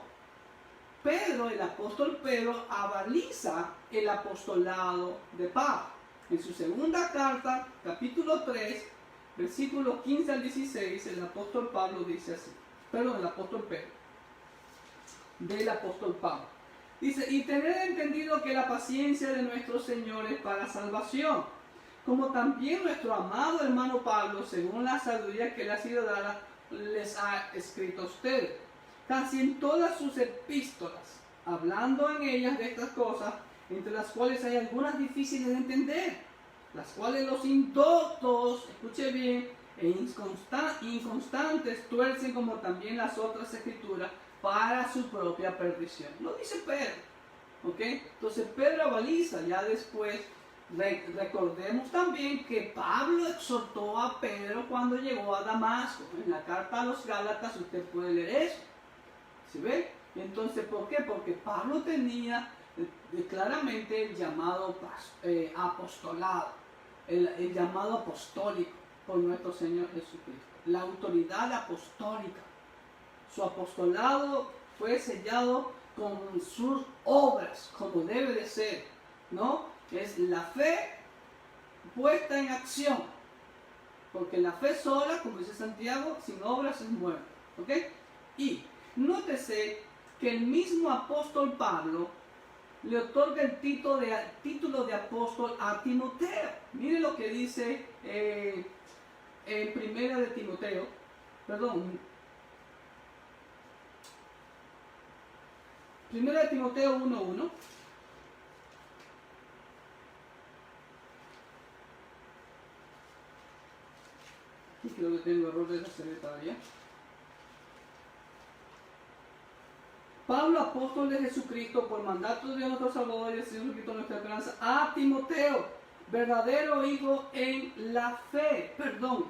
Pedro, el apóstol Pedro, avaliza el apostolado de Pablo. En su segunda carta, capítulo 3, versículos 15 al 16, el apóstol Pablo dice así. Perdón, el apóstol Pedro. Del apóstol Pablo. Dice, y tener entendido que la paciencia de nuestro Señor es para salvación, como también nuestro amado hermano Pablo, según la sabiduría que le ha sido dada, les ha escrito a ustedes. Casi en todas sus epístolas, hablando en ellas de estas cosas, entre las cuales hay algunas difíciles de entender, las cuales los indoctos, escuche bien, e inconstantes tuercen como también las otras escrituras, para su propia perdición. Lo dice Pedro. ¿Ok? Entonces Pedro avaliza. Ya después recordemos también que Pablo exhortó a Pedro cuando llegó a Damasco. En la carta a los Gálatas usted puede leer eso. ¿Sí ve? Entonces, ¿por qué? Porque Pablo tenía claramente el llamado apostolado, el llamado apostólico por nuestro Señor Jesucristo. La autoridad apostólica. Su apostolado fue sellado con sus obras, como debe de ser, ¿no? Es la fe puesta en acción, porque la fe sola, como dice Santiago, sin obras es muerta, ¿ok? Y nótese que el mismo apóstol Pablo le otorga el título de apóstol a Timoteo. Mire lo que dice en Primera de Timoteo, perdón, Primera de Timoteo 1:1. Aquí creo que tengo error de la secretaria. Pablo, apóstol de Jesucristo, por mandato de nuestro Salvador y el Señor Jesucristo, nuestra esperanza, a Timoteo, verdadero hijo en la fe. Perdón,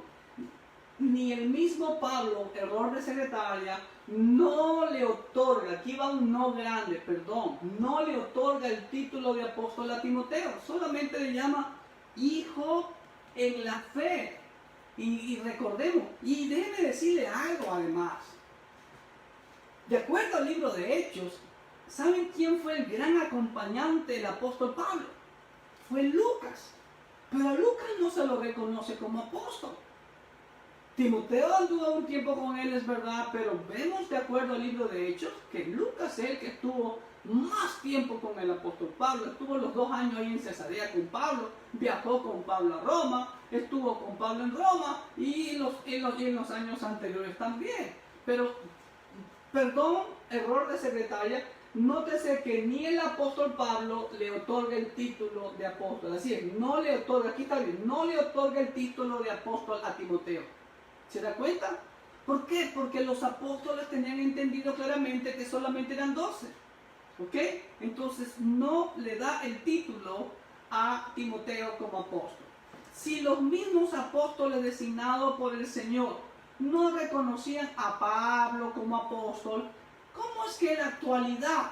ni el mismo Pablo, error de secretaria, no le otorga, aquí va un no grande, perdón, no le otorga el título de apóstol a Timoteo, solamente le llama hijo en la fe. Y recordemos, y déjeme decirle algo además. De acuerdo al libro de Hechos, ¿saben quién fue el gran acompañante del apóstol Pablo? Fue Lucas. Pero a Lucas no se lo reconoce como apóstol. Timoteo anduvo un tiempo con él, es verdad, pero vemos de acuerdo al libro de Hechos que Lucas es el que estuvo más tiempo con el apóstol Pablo. Estuvo los 2 años ahí en Cesarea con Pablo, viajó con Pablo a Roma, estuvo con Pablo en Roma y en los años anteriores también. Pero, perdón, error de secretaria, nótese que ni el apóstol Pablo le otorga el título de apóstol. Así es, no le otorga, aquí está bien, no le otorga el título de apóstol a Timoteo. ¿Se da cuenta? ¿Por qué? Porque los apóstoles tenían entendido claramente que solamente eran 12. ¿Ok? Entonces no le da el título a Timoteo como apóstol. Si los mismos apóstoles designados por el Señor no reconocían a Pablo como apóstol, ¿cómo es que en la actualidad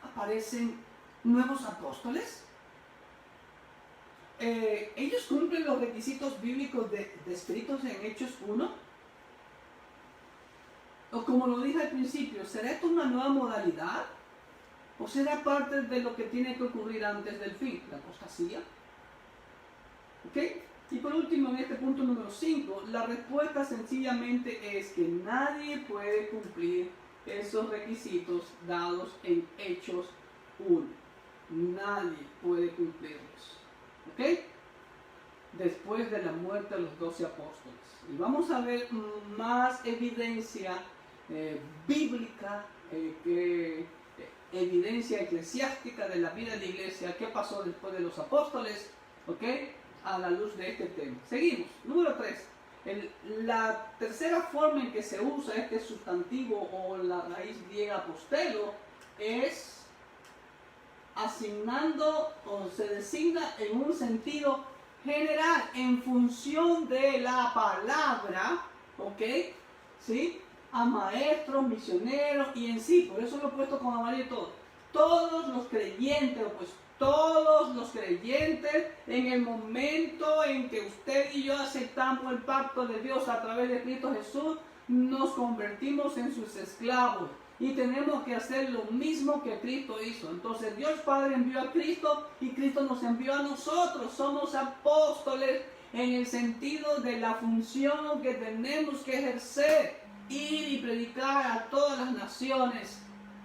aparecen nuevos apóstoles? Ellos cumplen los requisitos bíblicos descritos en Hechos 1. O como lo dije al principio, ¿será esto una nueva modalidad? ¿O será parte de lo que tiene que ocurrir antes del fin? La apostasía. ¿Ok? Y por último, en este punto número 5, la respuesta sencillamente es que nadie puede cumplir esos requisitos dados en Hechos 1. Nadie puede cumplirlos. ¿Ok? Después de la muerte de los 12 apóstoles. Y vamos a ver más evidencia bíblica, evidencia eclesiástica de la vida de la iglesia, qué pasó después de los apóstoles, ¿ok? A la luz de este tema. Seguimos. Número 3. La tercera forma en que se usa este sustantivo o la raíz griega apostelo es asignando o se designa en un sentido general, en función de la palabra, ¿ok? ¿Sí? A maestros, misioneros y en sí, por eso lo he puesto con amarillo todo. Todos los creyentes, pues todos los creyentes, en el momento en que usted y yo aceptamos el pacto de Dios a través de Cristo Jesús, nos convertimos en sus esclavos. Y tenemos que hacer lo mismo que Cristo hizo. Entonces Dios Padre envió a Cristo y Cristo nos envió a nosotros. Somos apóstoles en el sentido de la función que tenemos que ejercer. Ir y predicar a todas las naciones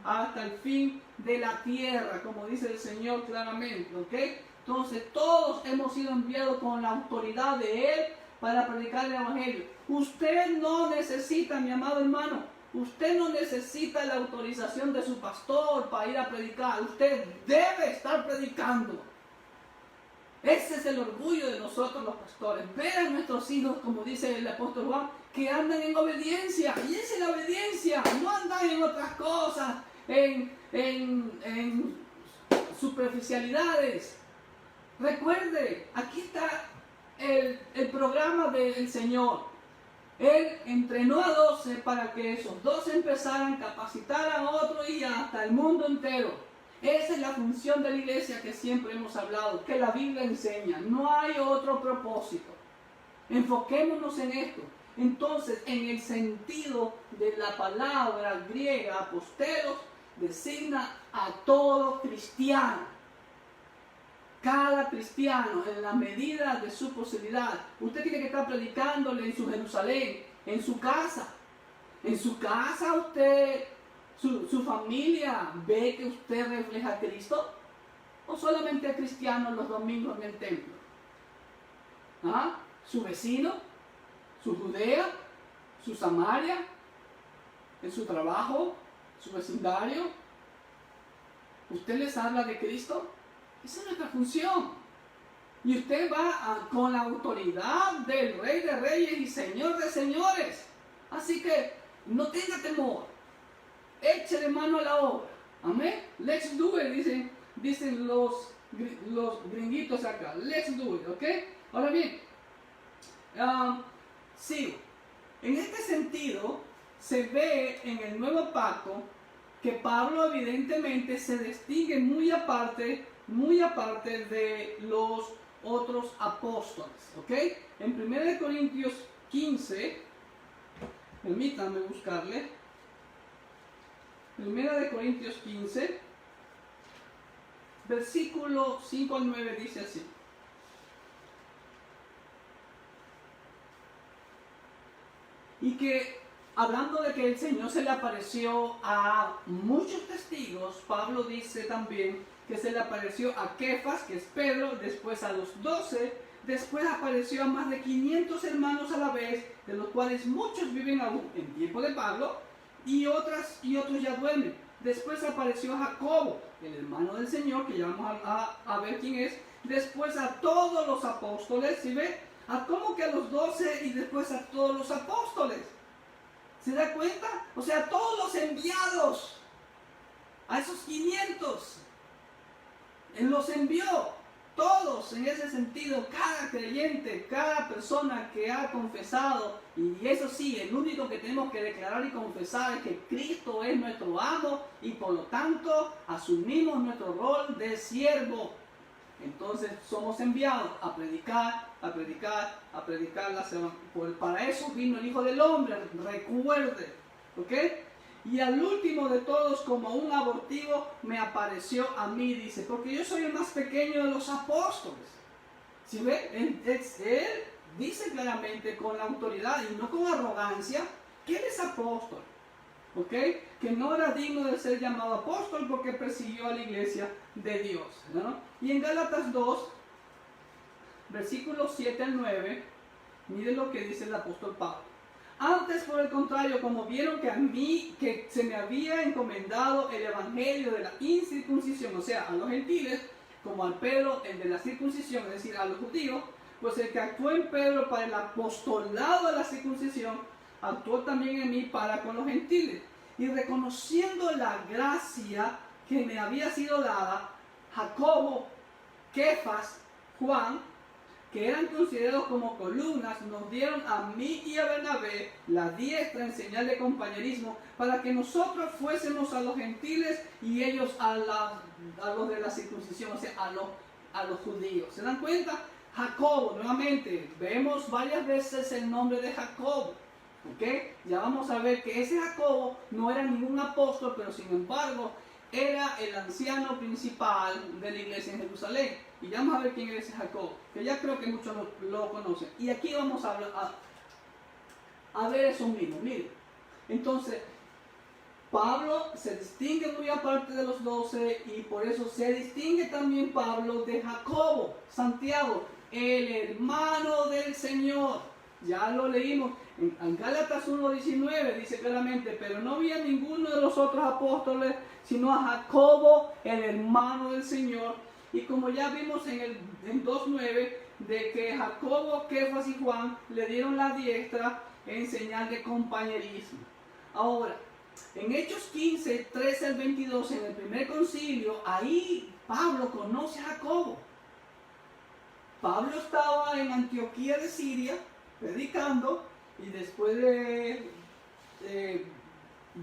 hasta el fin de la tierra, como dice el Señor claramente. ¿Ok? Entonces todos hemos sido enviados con la autoridad de Él para predicar el Evangelio. Usted no necesita, mi amado hermano, usted no necesita la autorización de su pastor para ir a predicar. Usted debe estar predicando. Ese es el orgullo de nosotros los pastores. Ver a nuestros hijos, como dice el apóstol Juan, que andan en obediencia. Y esa es la obediencia. No andan en otras cosas, en superficialidades. Recuerde, aquí está el programa del Señor. Él entrenó a 12 para que esos 12 empezaran, capacitaran a otros y hasta el mundo entero. Esa es la función de la iglesia que siempre hemos hablado, que la Biblia enseña. No hay otro propósito. Enfoquémonos en esto. Entonces, en el sentido de la palabra griega, apostelos, designa a todo cristiano. Cada cristiano, en la medida de su posibilidad. Usted tiene que estar predicándole en su Jerusalén, en su casa. En su casa usted, su familia ve que usted refleja a Cristo. ¿O solamente a cristianos los domingos en el templo? ¿Ah? Su vecino, su Judea, su Samaria, en su trabajo, su vecindario. ¿Usted les habla de Cristo? Esa es nuestra función. Y usted va con la autoridad del Rey de Reyes y Señor de Señores. Así que no tenga temor. Échele mano a la obra. Amén. Let's do it, dicen los gringuitos acá. Let's do it, ¿ok? Ahora bien, sigo. En este sentido, se ve en el nuevo pacto que Pablo evidentemente se distingue muy aparte de los otros apóstoles, ¿ok? En 1 Corintios 15, permítanme buscarle, 1 Corintios 15, versículo 5 al 9 dice así: y que hablando de que el Señor se le apareció a muchos testigos, Pablo dice también que se le apareció a Kefas, que es Pedro, después a los 12, después apareció a más de 500 hermanos a la vez, de los cuales muchos viven aún en tiempo de Pablo, y otros ya duermen. Después apareció a Jacobo, el hermano del Señor, que ya vamos a ver quién es. Después a todos los apóstoles, ¿sí ve? ¿Cómo que a los 12 y después a todos los apóstoles? ¿Se da cuenta? O sea, todos los enviados, a esos 500, Él los envió, todos en ese sentido, cada creyente, cada persona que ha confesado, y eso sí, el único que tenemos que declarar y confesar es que Cristo es nuestro amo y por lo tanto asumimos nuestro rol de siervo. Entonces somos enviados a predicar. Para eso vino el Hijo del Hombre, recuerde, ¿ok? Y al último de todos, como un abortivo, me apareció a mí, dice, porque yo soy el más pequeño de los apóstoles. ¿Sí ve? Él dice claramente con la autoridad y no con arrogancia que él es apóstol. ¿Ok? Que no era digno de ser llamado apóstol porque persiguió a la iglesia de Dios, ¿no? Y en Gálatas 2, versículos 7 al 9, miren lo que dice el apóstol Pablo. Antes, por el contrario, como vieron que a mí, que se me había encomendado el evangelio de la incircuncisión, o sea, a los gentiles, como al Pedro, el de la circuncisión, es decir, a los judíos, pues el que actuó en Pedro para el apostolado de la circuncisión, actuó también en mí para con los gentiles. Y reconociendo la gracia que me había sido dada, Jacobo, Kefas, Juan, que eran considerados como columnas, nos dieron a mí y a Bernabé la diestra en señal de compañerismo para que nosotros fuésemos a los gentiles y ellos a los de la circuncisión, o sea, a los judíos. ¿Se dan cuenta? Jacobo, nuevamente, vemos varias veces el nombre de Jacobo. ¿Okay? Ya vamos a ver que ese Jacobo no era ningún apóstol, pero sin embargo era el anciano principal de la iglesia en Jerusalén. Y ya vamos a ver quién es ese Jacobo, que ya creo que muchos lo conocen. Y aquí vamos a ver eso mismo. Miren, entonces Pablo se distingue muy aparte de los 12 y por eso se distingue también Pablo de Jacobo, Santiago, el hermano del Señor. Ya lo leímos en Gálatas 1:19, dice claramente, pero no había ninguno de los otros apóstoles, sino a Jacobo, el hermano del Señor. Y como ya vimos en 2:9, de que Jacobo, Kefas y Juan le dieron la diestra en señal de compañerismo. Ahora, en Hechos 15, 13 al 22, en el primer concilio, ahí Pablo conoce a Jacobo. Pablo estaba en Antioquía de Siria, predicando, y después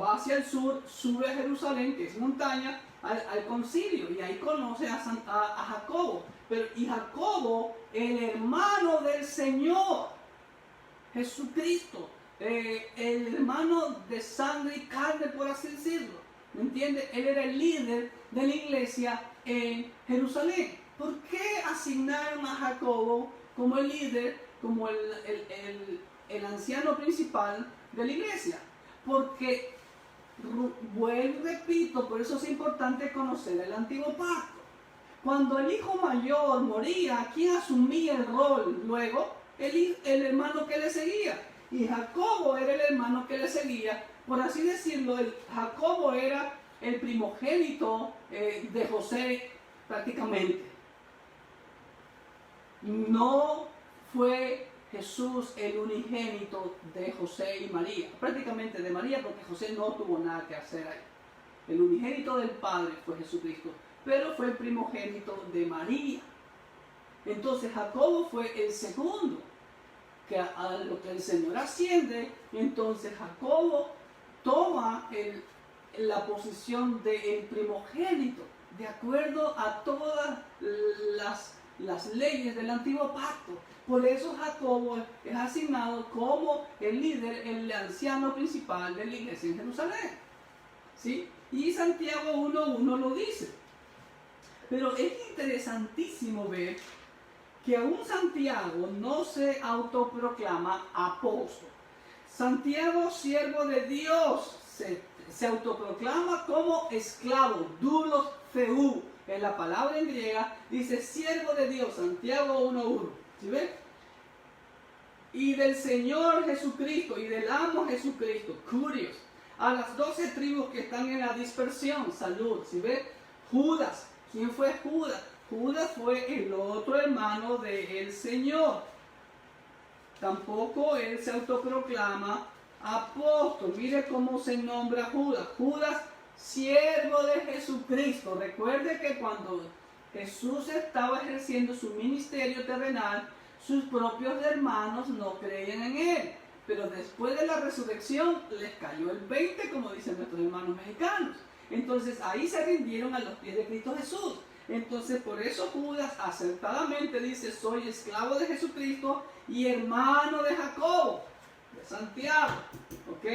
va hacia el sur, sube a Jerusalén, que es montaña, al concilio, y ahí conoce a Jacobo. Y Jacobo, el hermano del Señor, Jesucristo, el hermano de sangre y carne, por así decirlo. ¿Me entiende? Él era el líder de la iglesia en Jerusalén. ¿Por qué asignaron a Jacobo como el líder, como el anciano principal de la iglesia? Porque, vuelvo y repito, por eso es importante conocer el antiguo pacto. Cuando el hijo mayor moría, ¿quién asumía el rol luego? El hermano que le seguía. Y Jacobo era el hermano que le seguía. Por así decirlo, Jacobo era el primogénito de José prácticamente. No fue Jesús el unigénito de José y María, prácticamente de María, porque José no tuvo nada que hacer ahí. El unigénito del Padre fue Jesucristo, pero fue el primogénito de María. Entonces Jacobo fue el segundo, que a lo que el Señor asciende, y entonces Jacobo toma la posición del primogénito, de acuerdo a todas las leyes del antiguo pacto. Por eso Jacobo es asignado como el líder, el anciano principal de la iglesia en Jerusalén. ¿Sí? Y Santiago 1:1 lo dice. Pero es interesantísimo ver que aún Santiago no se autoproclama apóstol. Santiago, siervo de Dios, se autoproclama como esclavo, doulos theou. En la palabra en griega dice siervo de Dios, Santiago 1:1. ¿Sí ven? Y del Señor Jesucristo y del amo Jesucristo, curios, a las 12 tribus que están en la dispersión, salud. ¿Sí ven? Judas, ¿quién fue Judas? Judas fue el otro hermano del Señor. Tampoco él se autoproclama apóstol. Mire cómo se nombra Judas. Judas, siervo de Jesucristo. Recuerde que cuando Jesús estaba ejerciendo su ministerio terrenal, sus propios hermanos no creían en él. Pero después de la resurrección les cayó el 20, como dicen nuestros hermanos mexicanos. Entonces ahí se rindieron a los pies de Cristo Jesús. Entonces por eso Judas acertadamente dice: soy esclavo de Jesucristo y hermano de Jacobo, de Santiago, ¿ok?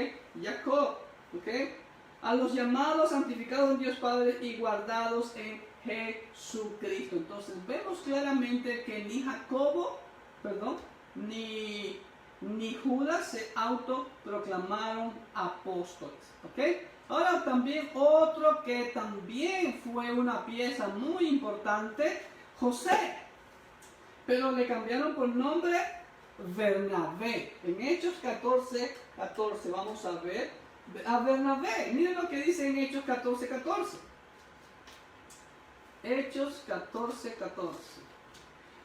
Jacob, ¿ok? A los llamados, santificados en Dios Padre y guardados en Jesucristo. Entonces vemos claramente que ni Jacobo, ni Judas se autoproclamaron apóstoles. ¿Ok? Ahora también otro que también fue una pieza muy importante, José. Pero le cambiaron por nombre Bernabé. En Hechos 14, vamos a ver a Bernabé. Miren lo que dice en Hechos 14. Hechos 14.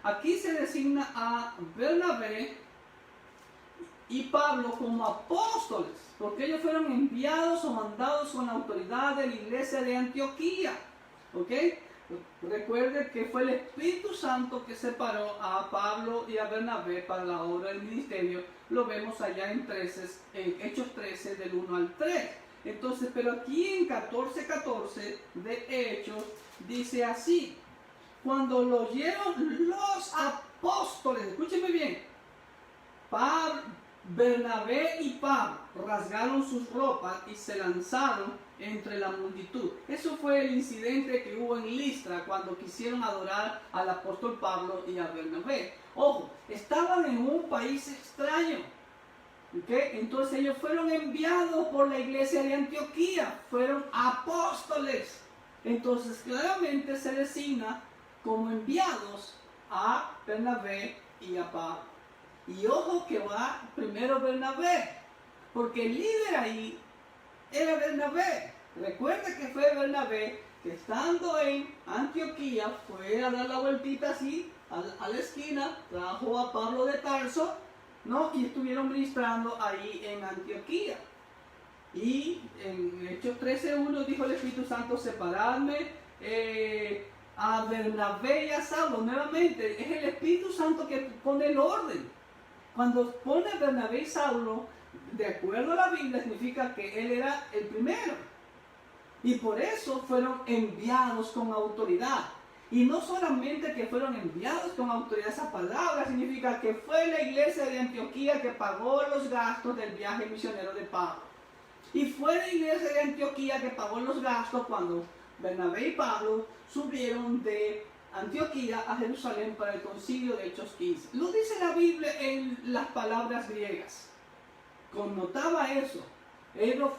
Aquí se designa a Bernabé y Pablo como apóstoles, porque ellos fueron enviados o mandados con la autoridad de la iglesia de Antioquía. ¿Ok? Recuerde que fue el Espíritu Santo que separó a Pablo y a Bernabé para la obra del ministerio. Lo vemos allá en Hechos 13 del 1 al 3. Entonces, pero aquí en 14 de Hechos dice así: cuando lo oyeron los apóstoles, escúcheme bien, Bernabé y Pablo rasgaron sus ropas y se lanzaron entre la multitud. Eso fue el incidente que hubo en Listra cuando quisieron adorar al apóstol Pablo y a Bernabé. Ojo, estaban en un país extraño. ¿Okay? Entonces ellos fueron enviados por la iglesia de Antioquía, fueron apóstoles. Entonces claramente se designa como enviados a Bernabé y a Pablo. Y ojo que va primero Bernabé, porque el líder ahí era Bernabé. Recuerda que fue Bernabé que estando en Antioquía fue a dar la vueltita así a la esquina, trajo a Pablo de Tarso, ¿no? Y estuvieron ministrando ahí en Antioquía. Y en Hechos 13:1 dijo el Espíritu Santo: separadme a Bernabé y a Saulo. Nuevamente, es el Espíritu Santo que pone el orden. Cuando pone Bernabé y Saulo, de acuerdo a la Biblia, significa que él era el primero. Y por eso fueron enviados con autoridad. Y no solamente que fueron enviados con autoridad, esa palabra significa que fue la iglesia de Antioquía que pagó los gastos del viaje misionero de Pablo. Y fue la iglesia de Antioquía que pagó los gastos cuando Bernabé y Pablo subieron de Antioquía a Jerusalén para el concilio de Hechos 15. Lo dice la Biblia en las palabras griegas. Connotaba eso. Ellos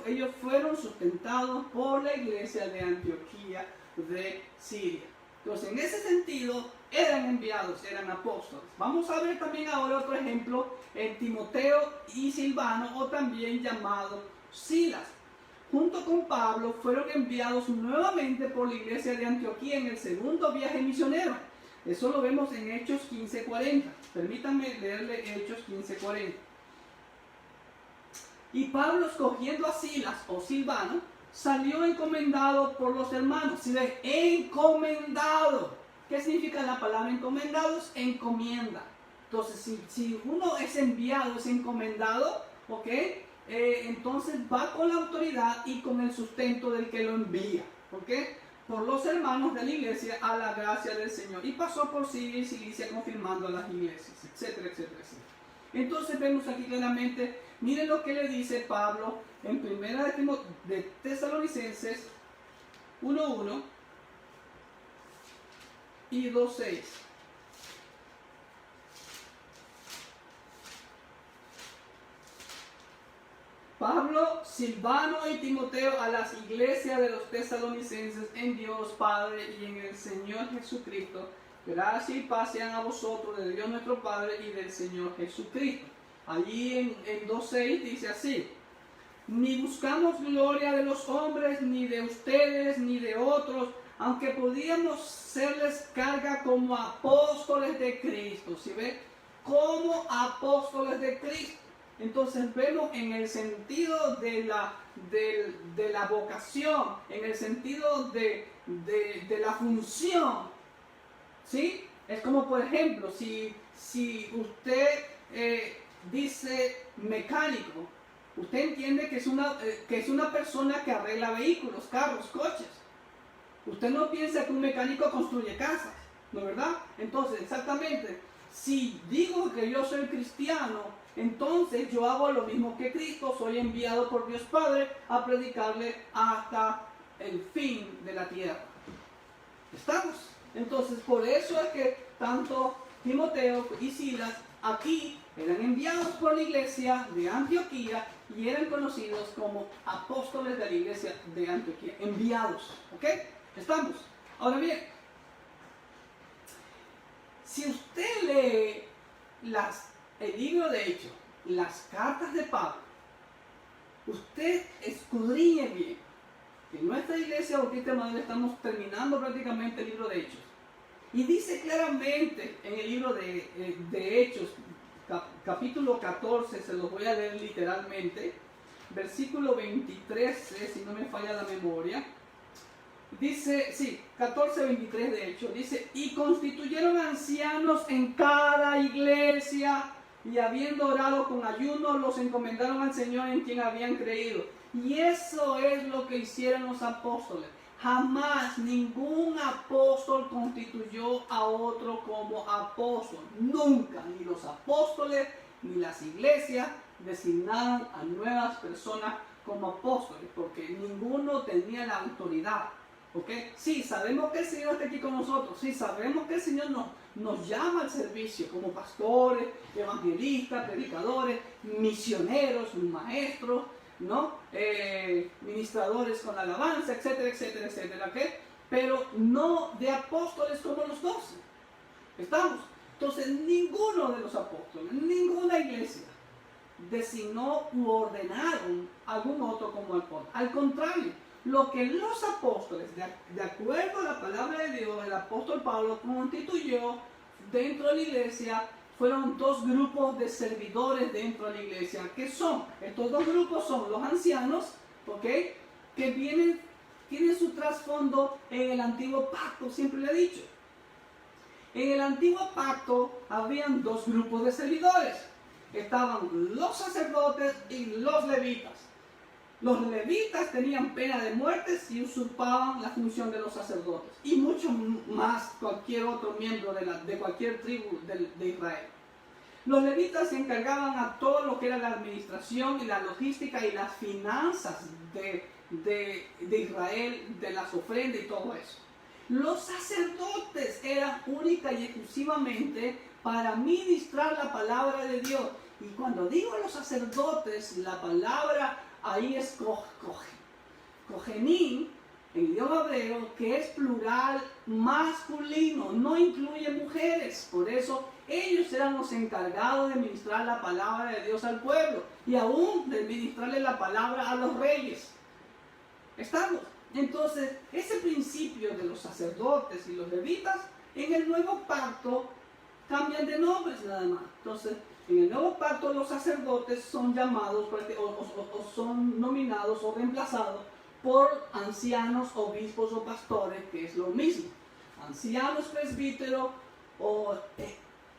fueron sustentados por la iglesia de Antioquía de Siria. Entonces, en ese sentido, eran enviados, eran apóstoles. Vamos a ver también ahora otro ejemplo en Timoteo y Silvano, o también llamado Silas. Junto con Pablo fueron enviados nuevamente por la iglesia de Antioquía en el segundo viaje misionero. Eso lo vemos en Hechos 15:40. Permítanme leerle Hechos 15:40. Y Pablo, escogiendo a Silas o Silvano, salió encomendado por los hermanos. ¿Sí ven? Encomendado. ¿Qué significa la palabra encomendado? Es encomienda. Entonces, si uno es enviado, es encomendado, ¿ok? Entonces va con la autoridad y con el sustento del que lo envía, ¿ok? Por los hermanos de la iglesia a la gracia del Señor. Y pasó por Siria y Cilicia confirmando a las iglesias, etcétera, etcétera, etcétera. Entonces vemos aquí claramente, miren lo que le dice Pablo en primera de Tesalonicenses 1:1 y 2:6. Pablo, Silvano y Timoteo a las iglesias de los tesalonicenses en Dios Padre y en el Señor Jesucristo. Gracia y paz sean a vosotros de Dios nuestro Padre y del Señor Jesucristo. Allí en 2:6 dice así: ni buscamos gloria de los hombres, ni de ustedes, ni de otros, aunque podíamos serles carga como apóstoles de Cristo. ¿Sí ve? Como apóstoles de Cristo. Entonces vemos en el sentido de la vocación, en el sentido de la función, ¿sí? Es como, por ejemplo, si usted dice mecánico, usted entiende que es una persona que arregla vehículos, carros, coches. Usted no piensa que un mecánico construye casas, ¿no es verdad? Entonces, exactamente, si digo que yo soy cristiano, entonces yo hago lo mismo que Cristo, soy enviado por Dios Padre a predicarle hasta el fin de la tierra. ¿Estamos? Entonces, por eso es que tanto Timoteo y Silas aquí eran enviados por la iglesia de Antioquía y eran conocidos como apóstoles de la iglesia de Antioquía, enviados. ¿Ok? ¿Estamos? Ahora bien, si usted lee el libro de Hechos, las cartas de Pablo, usted escudriñe bien. En nuestra iglesia bautista Emanuel estamos terminando prácticamente el libro de Hechos. Y dice claramente en el libro de Hechos, capítulo 14, se los voy a leer literalmente, versículo 23, si no me falla la memoria. Dice, sí, 14:23 de hecho, dice, y constituyeron ancianos en cada iglesia, y habiendo orado con ayuno, los encomendaron al Señor en quien habían creído. Y eso es lo que hicieron los apóstoles. Jamás ningún apóstol constituyó a otro como apóstol. Nunca, ni los apóstoles, ni las iglesias designaron a nuevas personas como apóstoles, porque ninguno tenía la autoridad. ¿Okay? Sí, sabemos que el Señor está aquí con nosotros. Sí, sabemos que el Señor nos llama al servicio como pastores, evangelistas, predicadores, misioneros, maestros, ¿no? Ministradores con la alabanza, etcétera, etcétera, etcétera. ¿Okay? Pero no de apóstoles como los 12. ¿Estamos? Entonces, ninguno de los apóstoles, ninguna iglesia designó u ordenaron a algún otro como apóstol. Al contrario, lo que los apóstoles, de acuerdo a la palabra de Dios, el apóstol Pablo constituyó dentro de la iglesia, fueron dos grupos de servidores dentro de la iglesia. ¿Qué son? Estos dos grupos son los ancianos, ¿ok? Que tienen su trasfondo en el antiguo pacto, siempre le he dicho. En el antiguo pacto habían dos grupos de servidores. Estaban los sacerdotes y los levitas. Los levitas tenían pena de muerte si usurpaban la función de los sacerdotes y mucho más cualquier otro miembro de cualquier tribu de Israel. Los levitas se encargaban a todo lo que era la administración y la logística y las finanzas de Israel, de las ofrendas y todo eso. Los sacerdotes eran única y exclusivamente para ministrar la palabra de Dios. Y cuando digo los sacerdotes, la palabra ahí es cogenín, en idioma hebreo, que es plural masculino, no incluye mujeres. Por eso ellos eran los encargados de ministrar la palabra de Dios al pueblo y aún de ministrarle la palabra a los reyes. ¿Estamos? Entonces, ese principio de los sacerdotes y los levitas, en el nuevo pacto cambian de nombres nada más. Entonces, en el nuevo pacto los sacerdotes son llamados o son nominados o reemplazados por ancianos, obispos o pastores, que es lo mismo. Ancianos, presbíteros,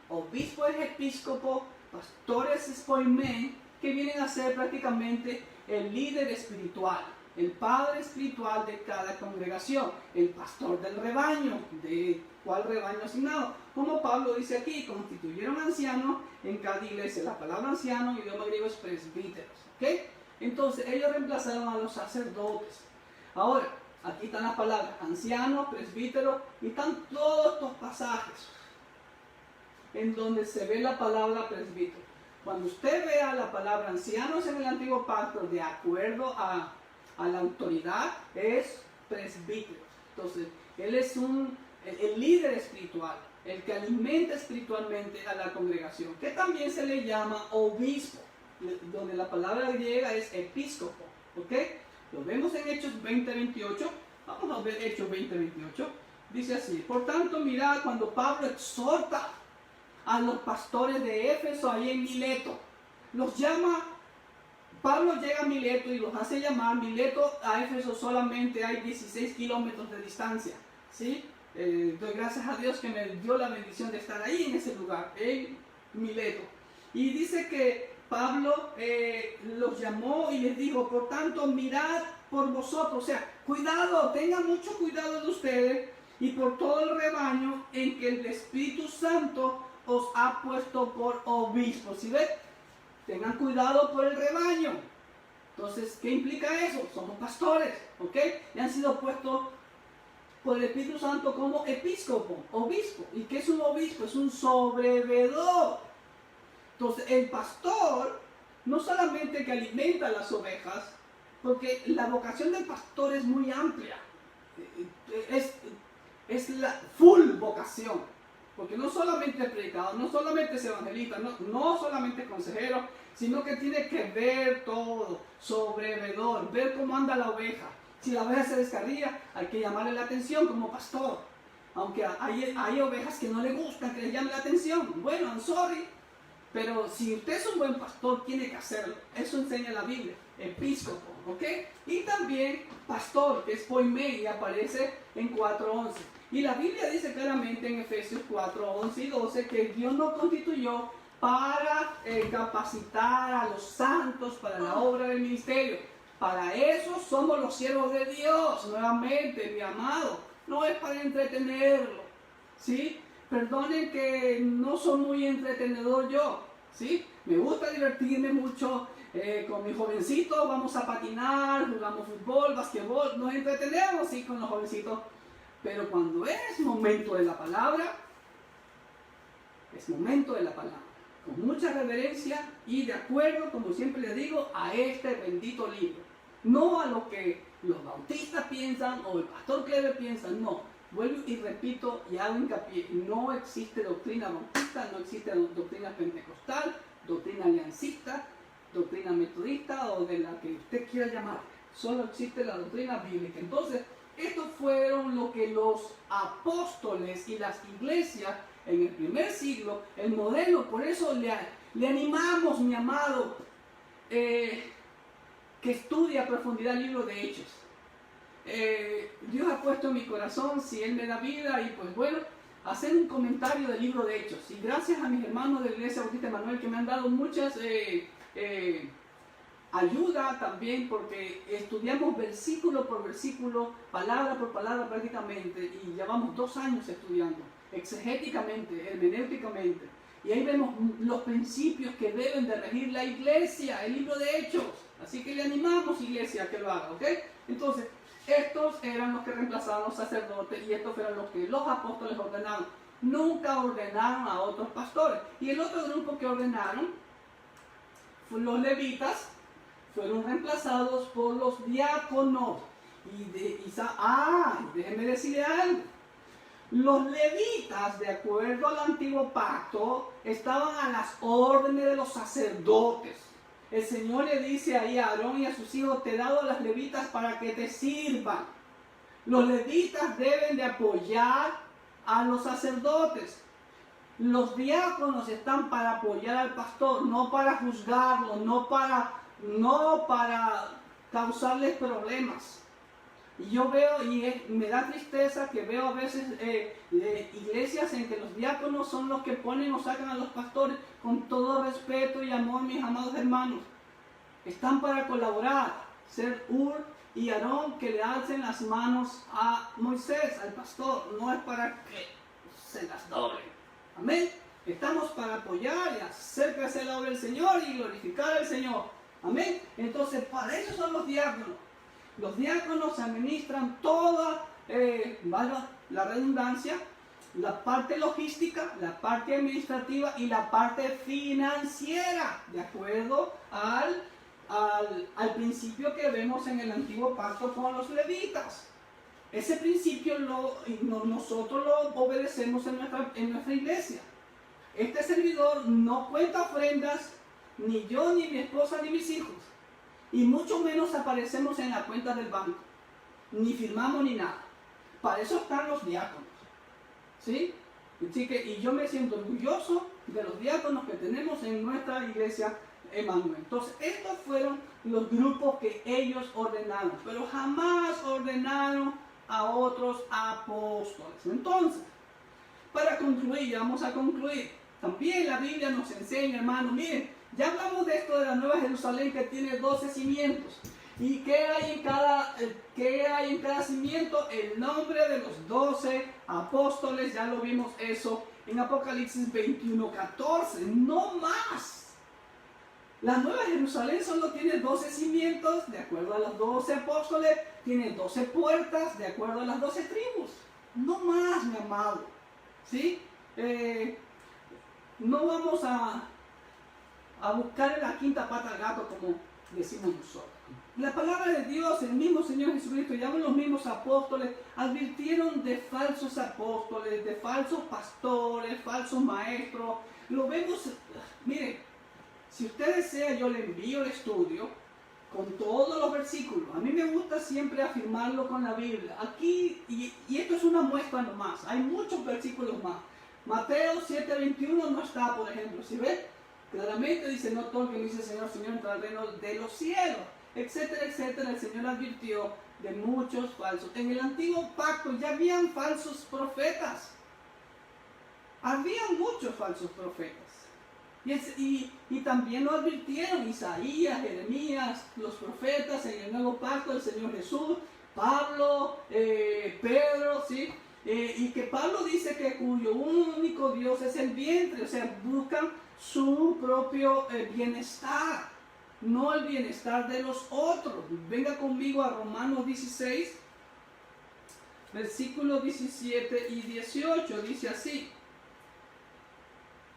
obispo es episcopo, pastores es poimén, que vienen a ser prácticamente el líder espiritual, el padre espiritual de cada congregación, el pastor del rebaño, de cuál rebaño asignado. Como Pablo dice aquí, constituyeron ancianos en cada iglesia. La palabra anciano en idioma griego es presbíteros. ¿Okay? Entonces ellos reemplazaron a los sacerdotes. Ahora, aquí están las palabras anciano, presbítero, y están todos estos pasajes en donde se ve la palabra presbítero. Cuando usted vea la palabra ancianos en el antiguo pacto, de acuerdo a la autoridad, es presbítero. Entonces, él es el líder espiritual, el que alimenta espiritualmente a la congregación, que también se le llama obispo, donde la palabra griega es episcopo. ¿Ok? Lo vemos en Hechos 20:28. Vamos a ver Hechos 20:28. Dice así: por tanto, mirad, cuando Pablo exhorta a los pastores de Éfeso ahí en Mileto, los llama. Pablo llega a Mileto y los hace llamar. Mileto a Éfeso solamente hay 16 kilómetros de distancia, ¿sí? Doy gracias a Dios que me dio la bendición de estar ahí en ese lugar, en Mileto. Y dice que Pablo los llamó y les dijo: por tanto, mirad por vosotros, o sea, cuidado, tengan mucho cuidado de ustedes y por todo el rebaño en que el Espíritu Santo os ha puesto por obispos. ¿Sí ven? Tengan cuidado por el rebaño. Entonces, ¿qué implica eso? Somos pastores, ¿ok? Y han sido puestos por el Espíritu Santo como episcopo, obispo. ¿Y qué es un obispo? Es un sobrevedor. Entonces, el pastor no solamente que alimenta a las ovejas, porque la vocación del pastor es muy amplia. Es la full vocación. Porque no solamente es predicador, no solamente es evangelista, no solamente es consejero, sino que tiene que ver todo, sobrevedor, ver cómo anda la oveja. Si la oveja se descarría, hay que llamarle la atención como pastor. Aunque hay ovejas que no le gustan que les llame la atención. Bueno, I'm sorry. Pero si usted es un buen pastor, tiene que hacerlo. Eso enseña la Biblia. Episcopo, ¿ok? Y también pastor, que es poimé, y aparece en 4:11. Y la Biblia dice claramente en Efesios 4:11 y 12 que Dios nos constituyó para capacitar a los santos para la obra del ministerio. Para eso somos los siervos de Dios, nuevamente, mi amado. No es para entretenerlo, ¿sí? Perdonen que no soy muy entretenedor yo, ¿sí? Me gusta divertirme mucho con mis jovencitos, vamos a patinar, jugamos fútbol, basquetbol, nos entretenemos, sí, con los jovencitos. Pero cuando es momento de la palabra, es momento de la palabra. Con mucha reverencia y de acuerdo, como siempre les digo, a este bendito libro. No a lo que los bautistas piensan o el pastor Clever piensa, no. Vuelvo y repito y hago hincapié, no existe doctrina bautista, no existe doctrina pentecostal, doctrina aliancista, doctrina metodista o de la que usted quiera llamar. Solo existe la doctrina bíblica. Entonces, estos fueron lo que los apóstoles y las iglesias en el primer siglo, el modelo, por eso le animamos, mi amado, que estudie a profundidad el libro de Hechos. Dios ha puesto en mi corazón, si Él me da vida, y pues bueno, hacer un comentario del libro de Hechos. Y gracias a mis hermanos de la Iglesia Bautista Emanuel que me han dado muchas ayuda también, porque estudiamos versículo por versículo, palabra por palabra prácticamente, y llevamos 2 años estudiando, exegéticamente, hermenéuticamente. Y ahí vemos los principios que deben de regir la iglesia, el libro de Hechos. Así que le animamos, iglesia, a que lo haga, ¿ok? Entonces, estos eran los que reemplazaban a los sacerdotes y estos eran los que los apóstoles ordenaron. Nunca ordenaron a otros pastores. Y el otro grupo que ordenaron, los levitas, fueron reemplazados por los diáconos. Déjenme decirle algo. Los levitas, de acuerdo al antiguo pacto, estaban a las órdenes de los sacerdotes. El Señor le dice ahí a Aarón y a sus hijos, te he dado a las levitas para que te sirvan. Los levitas deben de apoyar a los sacerdotes. Los diáconos están para apoyar al pastor, no para juzgarlo, no para causarles problemas. Y yo veo, me da tristeza que veo a veces iglesias en que los diáconos son los que ponen o sacan a los pastores. Con todo respeto y amor, mis amados hermanos, están para colaborar, ser Ur y Aarón que le alcen las manos a Moisés, al pastor, no es para que se las doblen. Amén. Estamos para apoyar y hacer crecer la obra del Señor y glorificar al Señor. Amén. Entonces, para eso son los diáconos. Los diáconos administran toda, valga la redundancia, la parte logística, la parte administrativa y la parte financiera, de acuerdo al principio que vemos en el antiguo pacto con los levitas. Ese principio nosotros lo obedecemos en nuestra iglesia. Este servidor no cuenta ofrendas, ni yo, ni mi esposa, ni mis hijos. Y mucho menos aparecemos en la cuenta del banco. Ni firmamos ni nada. Para eso están los diáconos. ¿Sí? Así que, y yo me siento orgulloso de los diáconos que tenemos en nuestra iglesia Emanuel. Entonces, estos fueron los grupos que ellos ordenaron. Pero jamás ordenaron a otros apóstoles. Entonces, para concluir, ya vamos a concluir. También la Biblia nos enseña, hermano, miren, ya hablamos de esto de la Nueva Jerusalén que tiene 12 cimientos. ¿Y qué hay en cada cimiento? El nombre de los 12 apóstoles, ya lo vimos eso en Apocalipsis 21:14. No más. La Nueva Jerusalén solo tiene 12 cimientos, de acuerdo a los 12 apóstoles, tiene 12 puertas, de acuerdo a las 12 tribus. No más, mi amado. ¿Sí? No vamos a buscar la quinta pata al gato, como decimos nosotros. La palabra de Dios, el mismo Señor Jesucristo, ya los mismos apóstoles, advirtieron de falsos apóstoles, de falsos pastores, falsos maestros. Lo vemos, mire, si usted desea, yo le envío el estudio con todos los versículos. A mí me gusta siempre afirmarlo con la Biblia. Aquí, y esto es una muestra nomás, hay muchos versículos más. Mateo 7:21 no está, por ejemplo, ¿sí ve? Claramente dice, no todo el que dice Señor, Señor, entra al reino de los cielos, etcétera, etcétera. El Señor advirtió de muchos falsos. En el antiguo pacto ya habían falsos profetas. Habían muchos falsos profetas. Y también lo advirtieron Isaías, Jeremías, los profetas en el nuevo pacto, el Señor Jesús, Pablo, Pedro, ¿sí? Y que Pablo dice que cuyo único Dios es el vientre, o sea, buscan su propio bienestar, no el bienestar de los otros. Venga conmigo a Romanos 16, versículos 17 y 18, dice así.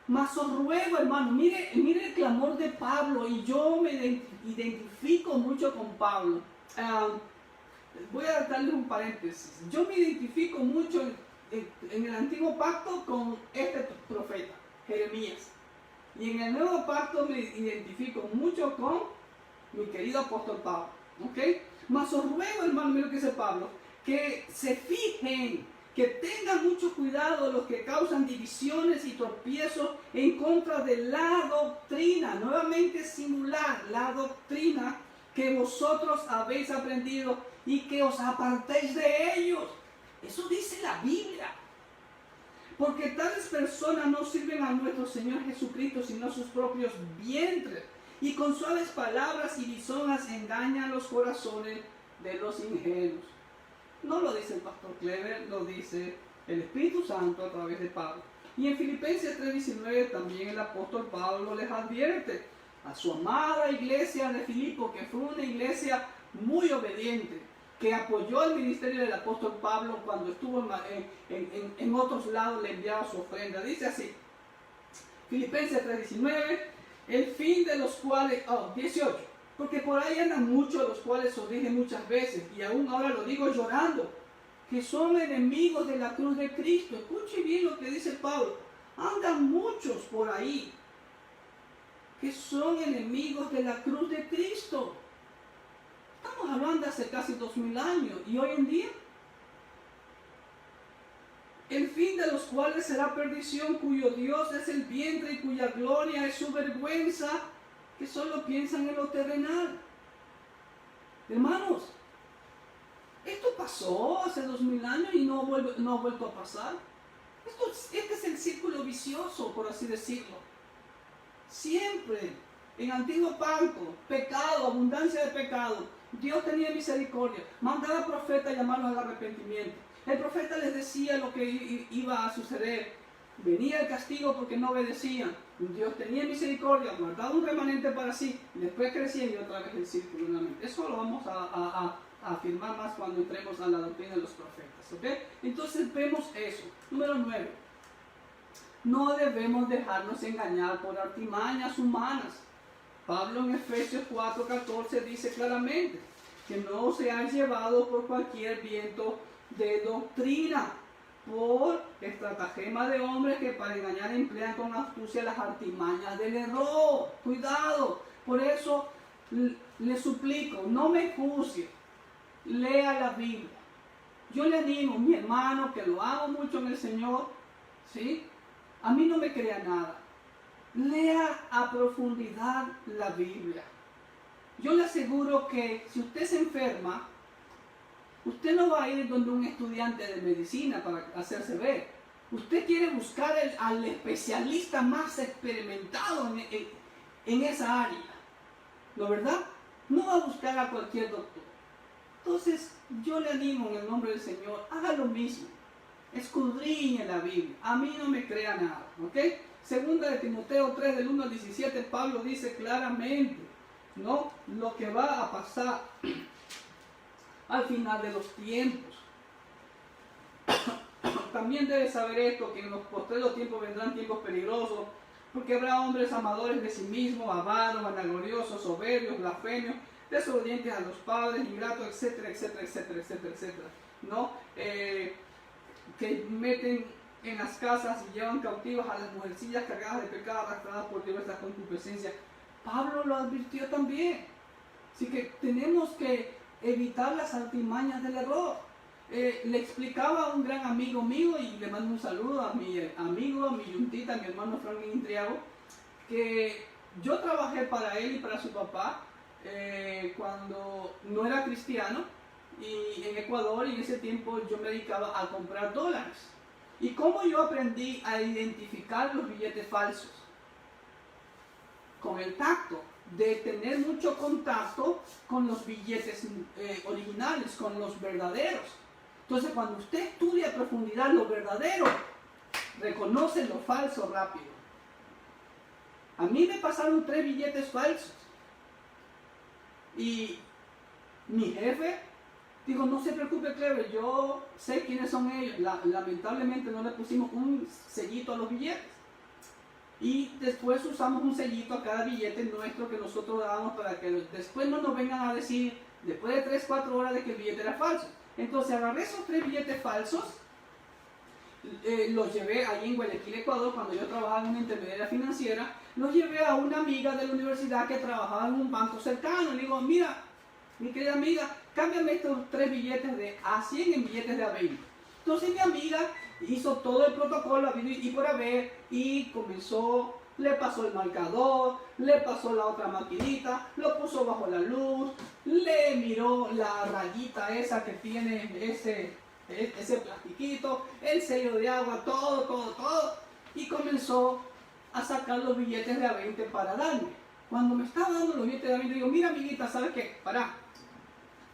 Mas os ruego, hermano, mire el clamor de Pablo, y yo me identifico mucho con Pablo. Voy a darle un paréntesis. Yo me identifico mucho en el antiguo pacto con este profeta, Jeremías. Y en el nuevo pacto me identifico mucho con mi querido apóstol Pablo. ¿Ok? Mas os ruego, hermano, mire lo que dice Pablo, que se fijen, que tengan mucho cuidado los que causan divisiones y tropiezos en contra de la doctrina, nuevamente singular, la doctrina que vosotros habéis aprendido y que os apartéis de ellos. Eso dice la Biblia. Porque tales personas no sirven a nuestro Señor Jesucristo, sino a sus propios vientres. Y con suaves palabras y lisonjas engañan los corazones de los ingenuos. No lo dice el pastor Clever, lo dice el Espíritu Santo a través de Pablo. Y en Filipenses 3:19 también el apóstol Pablo les advierte a su amada iglesia de Filipo, que fue una iglesia muy obediente, que apoyó el ministerio del apóstol Pablo cuando estuvo en otros lados, le enviaba su ofrenda. Dice así, Filipenses 3:19, el fin de los cuales, 18, porque por ahí andan muchos, los cuales os dije muchas veces, y aún ahora lo digo llorando, que son enemigos de la cruz de Cristo. Escuche bien lo que dice Pablo. Andan muchos por ahí que son enemigos de la cruz de Cristo. Estamos hablando de hace casi 2000 años, y hoy en día, el fin de los cuales será perdición, cuyo Dios es el vientre y cuya gloria es su vergüenza, que solo piensan en lo terrenal. Hermanos, esto pasó hace 2000 años y no ha vuelto a pasar. Este es el círculo vicioso, por así decirlo. Siempre, en antiguo pacto, pecado, abundancia de pecado, Dios tenía misericordia, mandaba al profeta a llamarlos al arrepentimiento. El profeta les decía lo que iba a suceder. Venía el castigo porque no obedecían. Dios tenía misericordia, guardaba un remanente para sí, después crecía y otra vez el círculo nuevamente. Eso lo vamos a afirmar más cuando entremos a la doctrina de los profetas. ¿Okay? Entonces vemos eso. Número 9. No debemos dejarnos engañar por artimañas humanas. Pablo en Efesios 4:14 dice claramente que no seáis llevados por cualquier viento de doctrina, por estratagema de hombres que para engañar emplean con astucia las artimañas del error. Cuidado, por eso le suplico, no me juzgue, lea la Biblia. Yo le animo, mi hermano, que lo amo mucho en el Señor, ¿sí? A mí no me crea nada. Lea a profundidad la Biblia. Yo le aseguro que si usted se enferma, usted no va a ir donde un estudiante de medicina para hacerse ver. Usted quiere buscar al especialista más experimentado en esa área. ¿No verdad? No va a buscar a cualquier doctor. Entonces, yo le animo en el nombre del Señor, haga lo mismo. Escudriñe la Biblia. A mí no me crea nada. ¿Ok? Segunda de Timoteo 3, del 1 al 17, Pablo dice claramente, ¿no?, lo que va a pasar al final de los tiempos. También debes saber esto, que en los postreros tiempos vendrán tiempos peligrosos, porque habrá hombres amadores de sí mismos, avaros, vanagloriosos, soberbios, blasfemios, desobedientes a los padres, ingratos, etcétera, etcétera, etcétera, etcétera, etcétera, ¿no? Que meten en las casas y llevan cautivas a las mujercillas cargadas de pecado, arrastradas por diversas concupiscencias. Pablo lo advirtió también. Así que tenemos que evitar las artimañas del error. Le explicaba a un gran amigo mío, y le mando un saludo a mi amigo, a mi yuntita, a mi hermano Franklin Triago, que yo trabajé para él y para su papá cuando no era cristiano, y en Ecuador, y en ese tiempo yo me dedicaba a comprar dólares. ¿Y cómo yo aprendí a identificar los billetes falsos? Con el tacto, de tener mucho contacto con los billetes originales, con los verdaderos. Entonces, cuando usted estudia a profundidad lo verdadero, reconoce lo falso rápido. A mí me pasaron 3 billetes falsos. Y mi jefe dijo, no se preocupe, Clever, yo sé quiénes son ellos. Lamentablemente no le pusimos un sellito a los billetes. Y después usamos un sellito a cada billete nuestro que nosotros dábamos para que después no nos vengan a decir, después de 3-4 horas, de que el billete era falso. Entonces agarré esos 3 billetes falsos, los llevé ahí en Guayaquil, Ecuador, cuando yo trabajaba en una intermediaria financiera, los llevé a una amiga de la universidad que trabajaba en un banco cercano. Le digo, mira, mi querida amiga, cámbiame estos 3 billetes de A100 en billetes de A20. Entonces mi amiga hizo todo el protocolo y por haber, y comenzó, le pasó el marcador, le pasó la otra maquinita, lo puso bajo la luz, le miró la rayita esa que tiene ese plastiquito, el sello de agua, todo, y comenzó a sacar los billetes de A20 para darme. Cuando me estaba dando los billetes de A20, digo, mira amiguita, ¿sabes qué? Pará,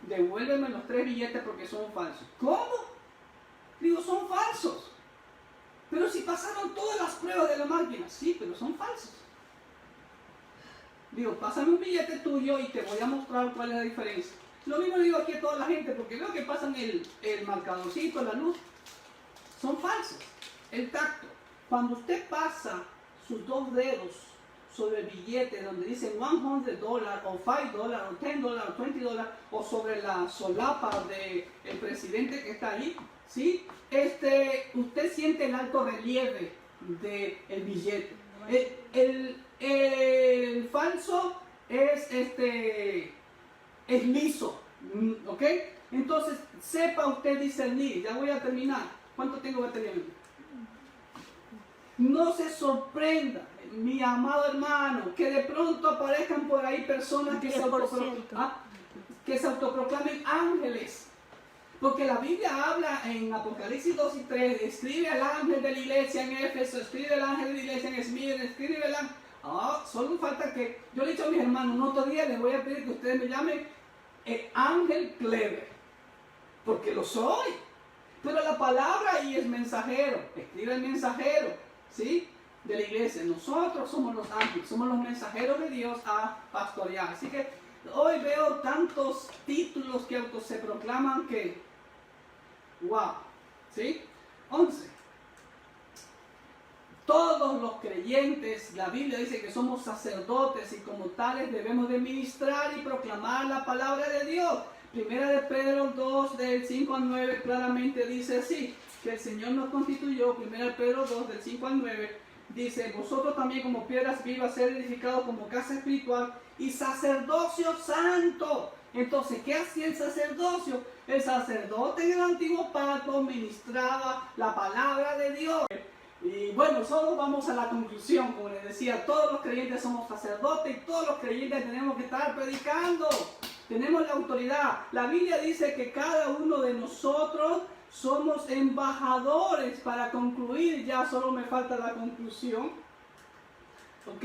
devuélveme los 3 billetes porque son falsos. ¿Cómo? Digo, son falsos. Pero si pasaron todas las pruebas de la máquina. Sí, pero son falsos. Digo, pásame un billete tuyo y te voy a mostrar cuál es la diferencia. Lo mismo le digo aquí a toda la gente, porque veo que pasan el marcadorcito, la luz. Son falsos. El tacto. Cuando usted pasa sus 2 dedos sobre el billete donde dice $100 o $5 o $10 o $20, o sobre la solapa del presidente que está ahí, ¿sí? Usted siente el alto relieve del billete. El falso es liso, ¿ok? Entonces, sepa usted discernir. Ya voy a terminar. ¿Cuánto tengo batería? No se sorprenda, mi amado hermano, que de pronto aparezcan por ahí personas que se autoproclamen ángeles. Porque la Biblia habla en Apocalipsis 2 y 3, escribe al ángel de la iglesia en Éfeso, escribe al ángel de la iglesia en Esmirna, escribe al ángel. Solo falta que, yo le he dicho a mis hermanos, no otro día les voy a pedir que ustedes me llamen Ángel Clever, porque lo soy. Pero la palabra ahí es mensajero, escribe el mensajero, ¿sí?, de la iglesia. Nosotros somos los ángeles, somos los mensajeros de Dios a pastorear. Así que hoy veo tantos títulos que se proclaman que, wow, ¿sí? 11. Todos los creyentes, la Biblia dice que somos sacerdotes y como tales debemos de ministrar y proclamar la palabra de Dios. Primera de Pedro 2, del 5 al 9, claramente dice así, que el Señor nos constituyó. Primera de Pedro 2, del 5 al 9, dice, vosotros también como piedras vivas, ser edificados como casa espiritual y sacerdocio santo. Entonces, ¿qué hacía el sacerdocio? El sacerdote en el antiguo pacto ministraba la palabra de Dios. Y bueno, solo vamos a la conclusión. Como les decía, todos los creyentes somos sacerdotes y todos los creyentes tenemos que estar predicando. Tenemos la autoridad. La Biblia dice que cada uno de nosotros somos embajadores. Para concluir, ya solo me falta la conclusión. ¿Ok?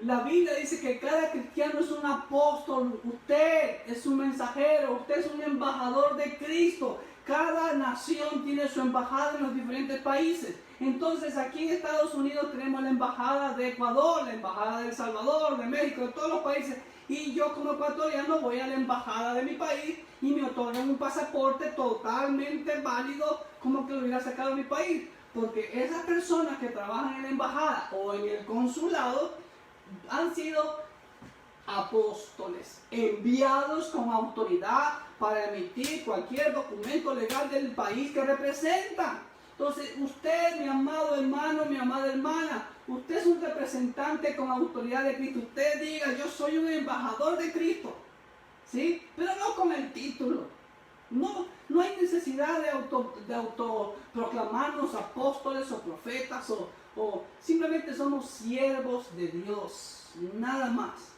La Biblia dice que cada cristiano es un apóstol. Usted es un mensajero. Usted es un embajador de Cristo. Cada nación tiene su embajada en los diferentes países. Entonces aquí en Estados Unidos tenemos la embajada de Ecuador, la embajada de El Salvador, de México, de todos los países. Y yo como ecuatoriano voy a la embajada de mi país y me otorgan un pasaporte totalmente válido como que lo hubiera sacado de mi país. Porque esas personas que trabajan en la embajada o en el consulado han sido apóstoles, enviados con autoridad para emitir cualquier documento legal del país que representan. Entonces, usted, mi amado hermano, mi amada hermana, usted es un representante con autoridad de Cristo. Usted diga, yo soy un embajador de Cristo, ¿sí? Pero no con el título. No hay necesidad de autoproclamarnos apóstoles o profetas o simplemente somos siervos de Dios, nada más.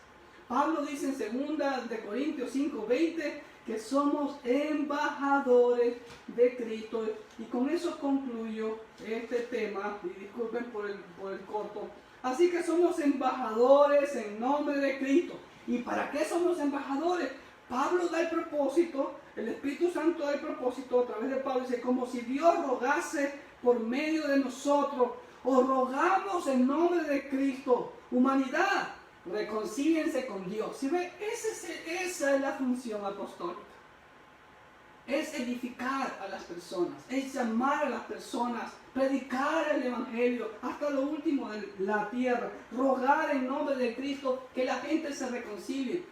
Pablo dice en 2 de Corintios 5:20 que somos embajadores de Cristo. Y con eso concluyo este tema, y disculpen por el corto. Así que somos embajadores en nombre de Cristo. ¿Y para qué somos embajadores? Pablo da el propósito, el Espíritu Santo da el propósito a través de Pablo, dice, como si Dios rogase por medio de nosotros, o rogamos en nombre de Cristo, humanidad, reconcíliense con Dios. ¿Sí ve? Esa es la función apostólica. Es edificar a las personas, es llamar a las personas, predicar el Evangelio hasta lo último de la tierra, rogar en nombre de Cristo que la gente se reconcilie.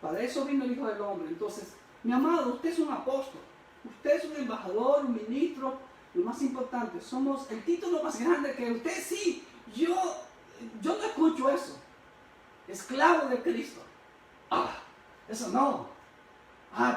Para eso vino el Hijo del Hombre. Entonces, mi amado, usted es un apóstol, usted es un embajador, un ministro. Lo más importante, somos el título más grande que usted. Sí, yo no escucho eso. Esclavo de Cristo. Eso no.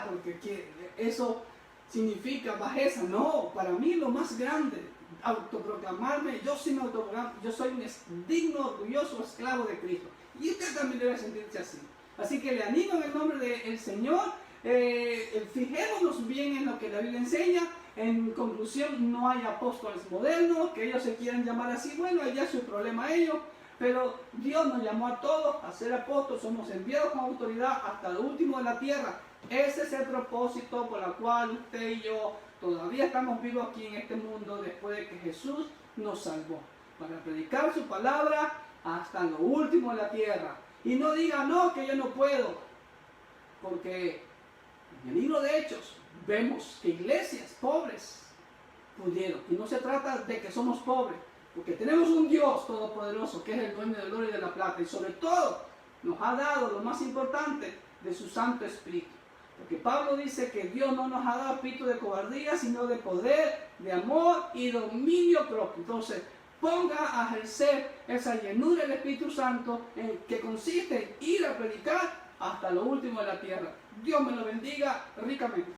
Porque eso significa bajeza. No, para mí lo más grande, autoproclamarme, yo sí me autoproclamo, yo soy un digno, orgulloso esclavo de Cristo. Y usted también debe sentirse así. Así que le animo en el nombre del Señor. Fijémonos bien en lo que la Biblia enseña. En conclusión, no hay apóstoles modernos, que ellos se quieran llamar así. Bueno, ya es su problema ellos. Pero Dios nos llamó a todos a ser apóstoles. Somos enviados con autoridad hasta lo último de la tierra. Ese es el propósito por el cual usted y yo todavía estamos vivos aquí en este mundo después de que Jesús nos salvó. Para predicar su palabra hasta lo último de la tierra. Y no diga, no, que yo no puedo. Porque en el libro de Hechos vemos que iglesias pobres pudieron. Y no se trata de que somos pobres, porque tenemos un Dios todopoderoso que es el dueño del oro y de la plata. Y sobre todo nos ha dado lo más importante de su Santo Espíritu. Porque Pablo dice que Dios no nos ha dado espíritu de cobardía, sino de poder, de amor y dominio propio. Entonces, ponga a ejercer esa llenura del Espíritu Santo que consiste en ir a predicar hasta lo último de la tierra. Dios me lo bendiga ricamente.